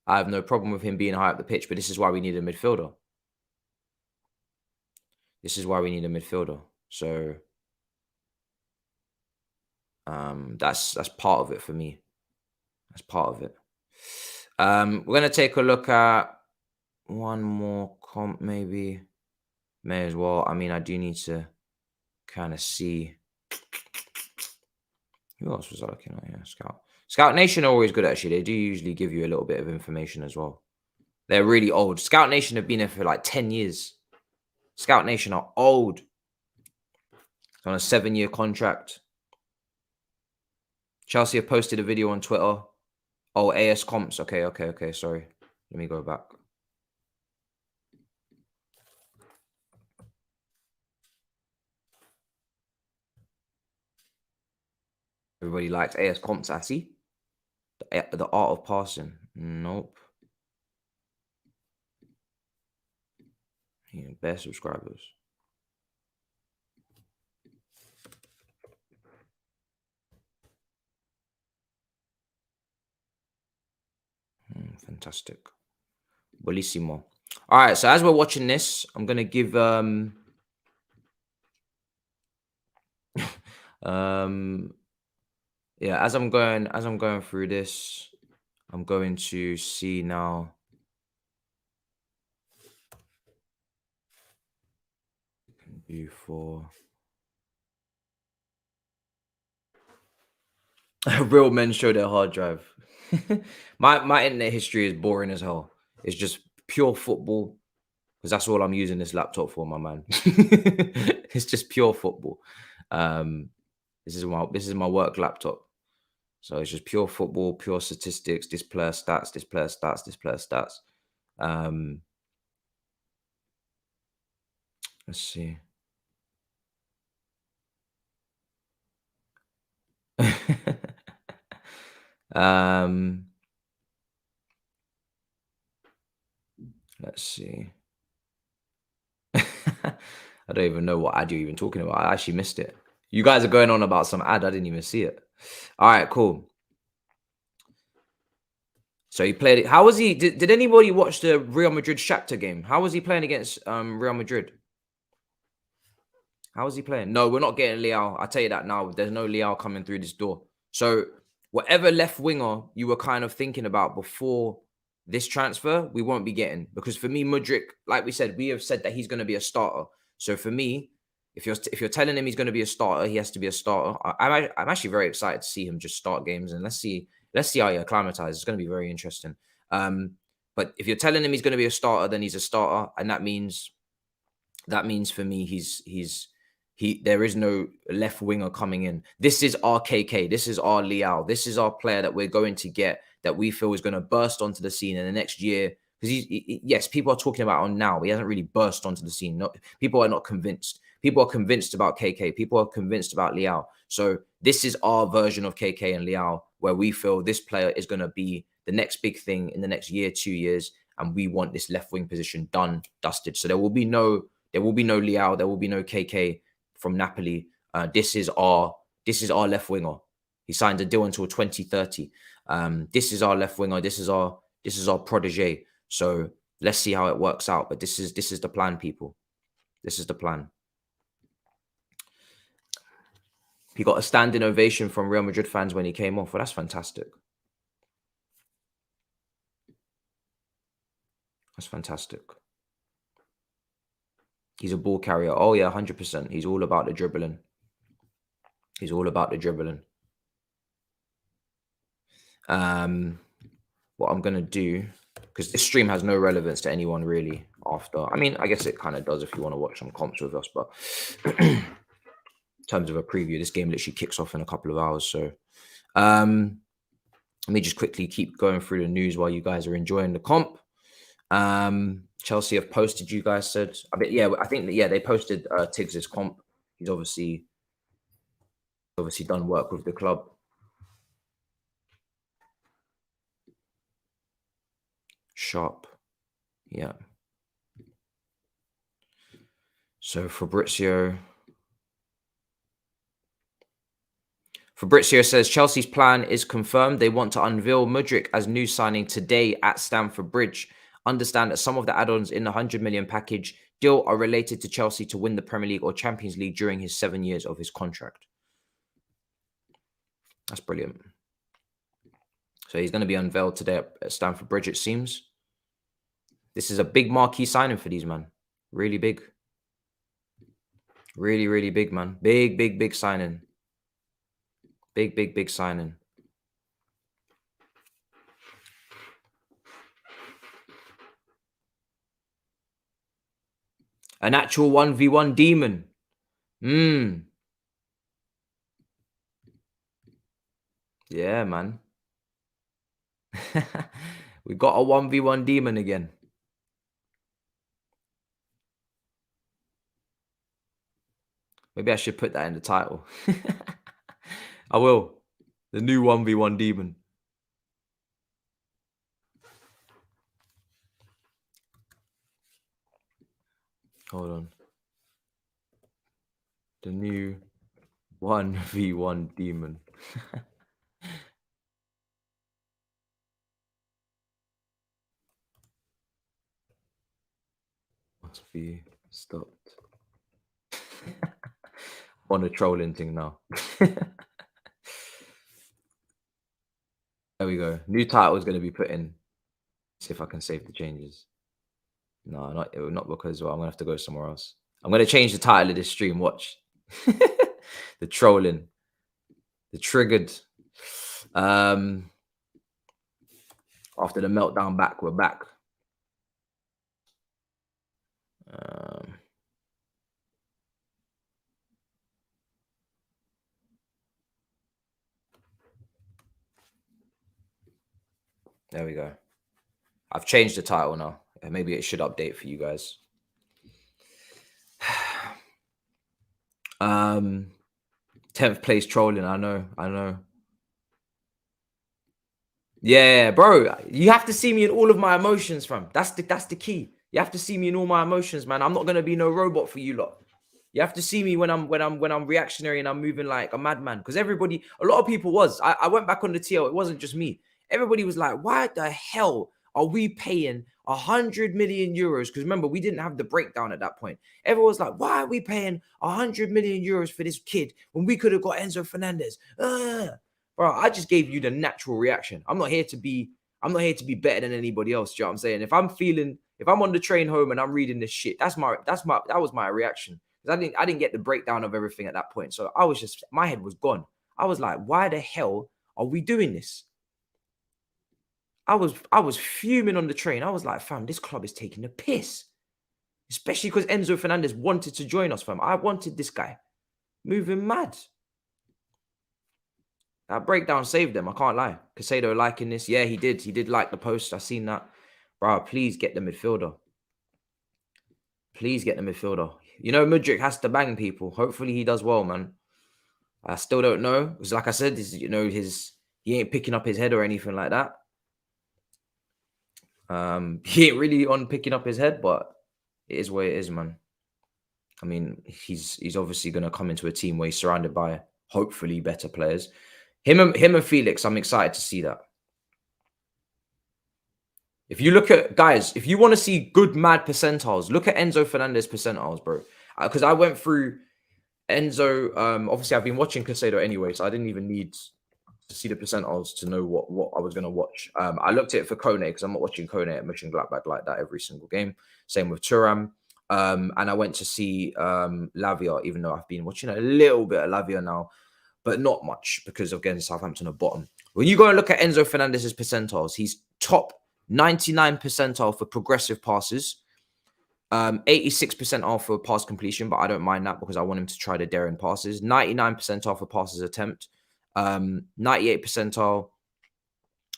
Speaker 1: I have no problem with him being high up the pitch, but this is why we need a midfielder. So that's part of it for me. That's part of it. We're going to take a look at one more comp, maybe. May as well. I mean, I do need to kind of see. Who else was I looking at? Yeah, Scout Nation are always good, actually. They do usually give you a little bit of information as well. They're really old. Scout Nation have been there for like 10 years. Scout Nation are old. It's on a 7-year contract. Chelsea have posted a video on Twitter. Oh, AS comps. Okay. Sorry. Let me go back. Everybody likes AS comps, I see. The art of passing. Nope. Yeah, bare subscribers. Fantastic. Bellissimo. All right, so as we're watching this, I'm gonna give yeah, as I'm going through this, I'm going to see now. Do for real men show their hard drive. my internet history is boring as hell. It's just pure football because that's all I'm using this laptop for, my man. It's just pure football. This is my work laptop. So it's just pure football, pure statistics, this player stats, this player stats, this player stats. Let's see. Let's see. I don't even know what ad you're even talking about. I actually missed it. You guys are going on about some ad. I didn't even see it. All right, cool. So he played it. How was he? Did anybody watch the Real Madrid Shakhtar game? How was he playing against Real Madrid? How was he playing? No, we're not getting Leao. I'll tell you that now. There's no Leao coming through this door. So whatever left winger you were kind of thinking about before this transfer, we won't be getting. Because for me, Mudryk, like we said, we have said that he's going to be a starter. So for me, if you're telling him he's going to be a starter, he has to be a starter. I'm actually very excited to see him just start games, and let's see how he acclimatizes. It's going to be very interesting. But if you're telling him he's going to be a starter, then he's a starter, and that means for me there is no left winger coming in. This is our KK. This is our Leao. This is our player that we're going to get that we feel is going to burst onto the scene in the next year. Because yes, people are talking about him now. He hasn't really burst onto the scene. People are not convinced. People are convinced about KK. People are convinced about Leao. So this is our version of KK and Leao, where we feel this player is going to be the next big thing in the next year, 2 years, and we want this left wing position done, dusted. So there will be no Leao. There will be no KK from Napoli. This is our left winger. He signed a deal until 2030. This is our left winger. This is our protege. So let's see how it works out. But this is the plan, people. This is the plan. He got a standing ovation from Real Madrid fans when he came off. Well, that's fantastic. That's fantastic. He's a ball carrier. Oh, yeah, 100%. He's all about the dribbling. He's all about the dribbling. What I'm going to do, because this stream has no relevance to anyone really after. I mean, I guess it kind of does if you want to watch some comps with us. But in terms of a preview, this game literally kicks off in a couple of hours. So let me just quickly keep going through the news while you guys are enjoying the comp. Chelsea have posted, you guys said. I think they posted Tiggs's comp. He's obviously done work with the club. Sharp. Yeah. So Fabrizio says Chelsea's plan is confirmed. They want to unveil Mudryk as new signing today at Stamford Bridge. Understand that some of the add-ons in the 100 million package deal are related to Chelsea to win the Premier League or Champions League during his 7 years of his contract. That's brilliant. So he's going to be unveiled today at Stamford Bridge, it seems. This is a big marquee signing for these, man. Really big. Really, really big, man. Big signing. Big signing. An actual 1v1 demon. Yeah, man. We got a 1v1 demon again. Maybe I should put that in the title. I will. The new 1v1 demon. Hold on. The new 1v1 demon. Must be stopped. On a trolling thing now. There we go. New title is going to be put in. See if I can save the changes. No, not because I'm going to have to go somewhere else. I'm going to change the title of this stream. Watch. The trolling. The triggered. After the meltdown back, we're back. There we go. I've changed the title now. Maybe it should update for you guys. 10th place trolling. I know. Yeah, bro. You have to see me in all of my emotions, fam. That's the key. You have to see me in all my emotions, man. I'm not gonna be no robot for you lot. You have to see me when I'm reactionary and I'm moving like a madman. Because a lot of people was. I went back on the TL. It wasn't just me. Everybody was like, why the hell are we paying 100 million euros? Because remember, we didn't have the breakdown at that point. Everyone was like, why are we paying 100 million euros for this kid when we could have got Enzo Fernandez? Bro, I just gave you the natural reaction. I'm not here to be better than anybody else. Do you know what I'm saying? If I'm on the train home and I'm reading this shit, that was my reaction. Because I didn't get the breakdown of everything at that point. So my head was gone. I was like, why the hell are we doing this? I was fuming on the train. I was like, fam, this club is taking the piss. Especially because Enzo Fernandez wanted to join us, fam. I wanted this guy. Moving mad. That breakdown saved them. I can't lie. Casado liking this. Yeah, he did. He did like the post. I seen that. Bro, please get the midfielder. Please get the midfielder. You know, Mudryk has to bang people. Hopefully he does well, man. I still don't know. Because like I said, he ain't picking up his head or anything like that. He ain't really on picking up his head, but it is what it is, man. I mean, he's obviously going to come into a team where he's surrounded by hopefully better players. Him and Felix, I'm excited to see that. If you look at, guys, if you want to see good mad percentiles, look at Enzo Fernandez percentiles, bro. Because I went through Enzo. Obviously, I've been watching Casado anyway, so I didn't even need to see the percentiles to know what I was going to watch. I looked at it for Kone because I'm not watching Kone at Mönchengladbach like that every single game. Same with Thuram. And I went to see Lavia, even though I've been watching a little bit of Lavia now, but not much because, again, Southampton are bottom. When you go and look at Enzo Fernandez's percentiles, he's top 99 percentile for progressive passes, 86 percentile for pass completion, but I don't mind that because I want him to try the daring passes, 99 percentile for passes attempt, 98 percentile,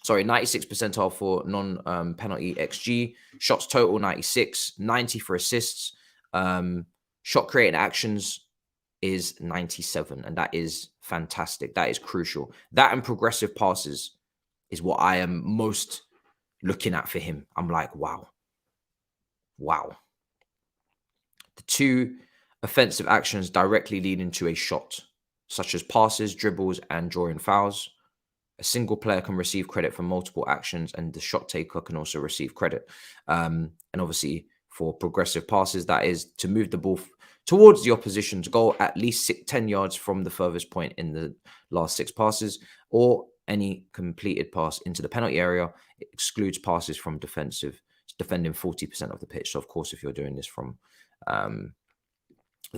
Speaker 1: sorry, 96 percentile for non-penalty XG, shots total 96, 90 for assists, shot creating actions is 97, and that is fantastic. That is crucial. That and progressive passes is what I am most looking at for him. I'm like, wow. The two offensive actions directly lead into a shot, such as passes, dribbles, and drawing fouls. A single player can receive credit for multiple actions, and the shot taker can also receive credit. And obviously, for progressive passes, that is to move the ball towards the opposition's goal at least 10 yards from the furthest point in the last 6 passes, or any completed pass into the penalty area. It excludes passes from defending 40% of the pitch. So, of course, if you're doing this from the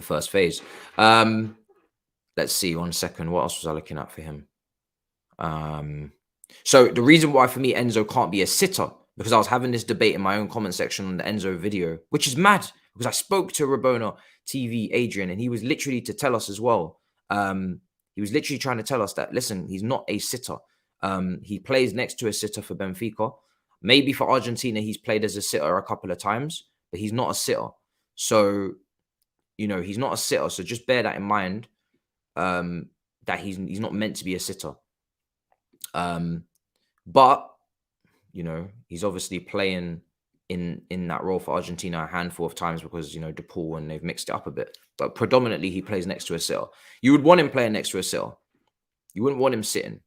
Speaker 1: first phase. Let's see, 1 second. What else was I looking at for him? So the reason why for me Enzo can't be a sitter, because I was having this debate in my own comment section on the Enzo video, which is mad because I spoke to Rabona TV Adrian, and he was literally to tell us as well. He was literally trying to tell us that, listen, he's not a sitter. He plays next to a sitter for Benfica. Maybe for Argentina, he's played as a sitter a couple of times, but he's not a sitter. So, you know, he's not a sitter. So just bear that in mind, that he's not meant to be a sitter. But, you know, he's obviously playing in that role for Argentina a handful of times because, you know, DePaul, and they've mixed it up a bit. But predominantly, he plays next to a sitter. You would want him playing next to a sitter. You wouldn't want him sitting.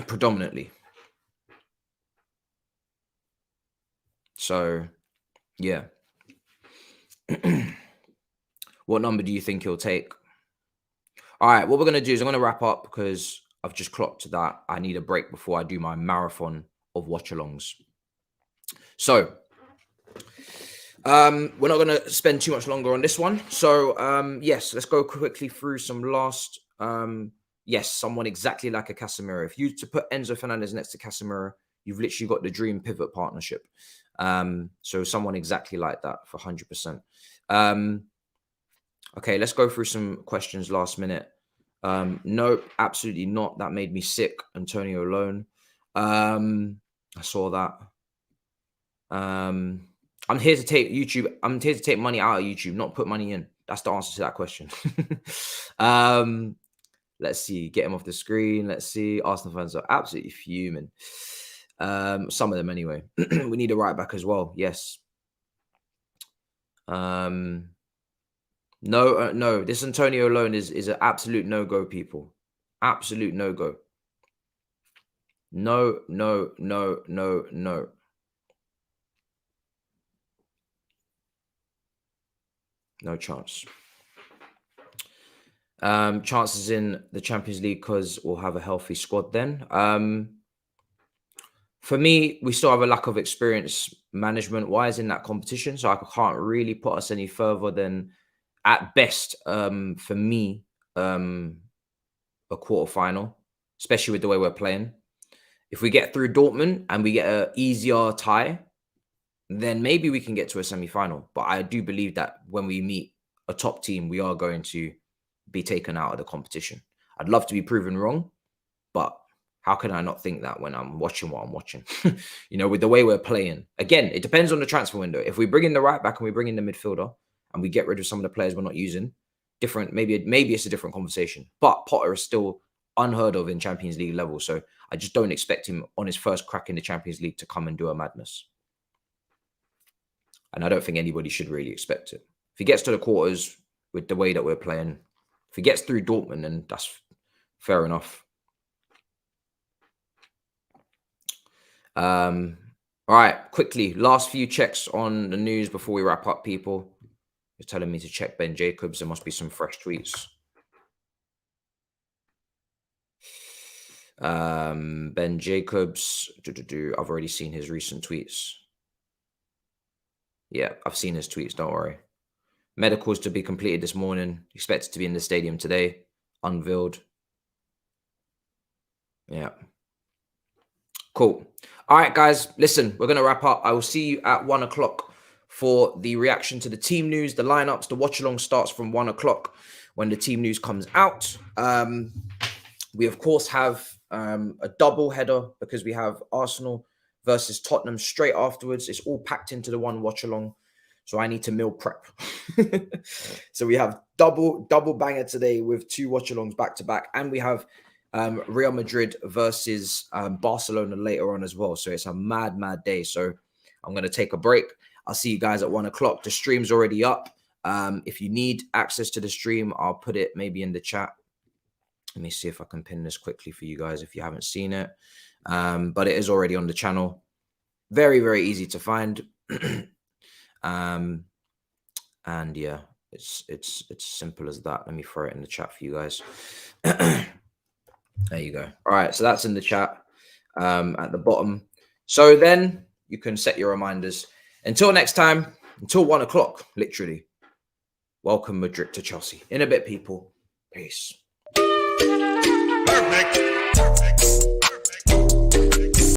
Speaker 1: Predominantly. So, yeah. What number do you think he'll take? All right, what we're going to do is I'm going to wrap up because I've just clocked that I need a break before I do my marathon of watch-alongs. So we're not going to spend too much longer on this one. So yes, let's go quickly through some last. Yes, someone exactly like a Casemiro. If you to put Enzo Fernandez next to Casemiro, you've literally got the dream pivot partnership. So someone exactly like that for 100%. Okay, let's go through some questions last minute. No, absolutely not. That made me sick. Antonio alone. I saw that. I'm here to take YouTube. I'm here to take money out of YouTube, not put money in. That's the answer to that question. Let's see. Get him off the screen. Let's see. Arsenal fans are absolutely fuming. Some of them anyway. We need a right back as well. Yes. No. This Antonio alone is an absolute no-go, people. Absolute no-go. No. No chance. Chances in the Champions League because we'll have a healthy squad then. For me, we still have a lack of experience management-wise in that competition, so I can't really put us any further than, at best, for me, a quarterfinal, especially with the way we're playing. If we get through Dortmund and we get an easier tie, then maybe we can get to a semi-final. But I do believe that when we meet a top team, we are going to be taken out of the competition. I'd love to be proven wrong, but how can I not think that when I'm watching what I'm watching? You know, with the way we're playing. Again, it depends on the transfer window. If we bring in the right back and we bring in the midfielder and we get rid of some of the players we're not using, different. Maybe it's a different conversation. But Potter is still unheard of in Champions League level. So I just don't expect him on his first crack in the Champions League to come and do a madness. And I don't think anybody should really expect it. If he gets to the quarters with the way that we're playing, if he gets through Dortmund, then that's fair enough. All right, quickly, last few checks on the news before we wrap up, people. You're telling me to check Ben Jacobs. There must be some fresh tweets. Ben Jacobs. I've already seen his recent tweets. Yeah, I've seen his tweets. Don't worry. Medicals to be completed this morning. Expected to be in the stadium today. Unveiled. Yeah. Cool. All right, guys. Listen, we're going to wrap up. I will see you at 1 o'clock for the reaction to the team news, the lineups. The watch along starts from 1 o'clock when the team news comes out. We, of course, have a double header because we have Arsenal versus Tottenham straight afterwards. It's all packed into the one watch along. So I need to meal prep. So we have double banger today with 2 watch alongs back to back. And we have Real Madrid versus Barcelona later on as well. So it's a mad day. So I'm going to take a break. I'll see you guys at 1 o'clock. The stream's already up. If you need access to the stream, I'll put it maybe in the chat. Let me see if I can pin this quickly for you guys if you haven't seen it. But it is already on the channel. Very, very easy to find. And yeah, it's simple as that. Let me throw it in the chat for you guys. There you go. All right, so that's in the chat at the bottom. So then you can set your reminders. Until next time, until 1 o'clock, literally. Welcome Mudryk to Chelsea. In a bit, people. Peace. Perfect.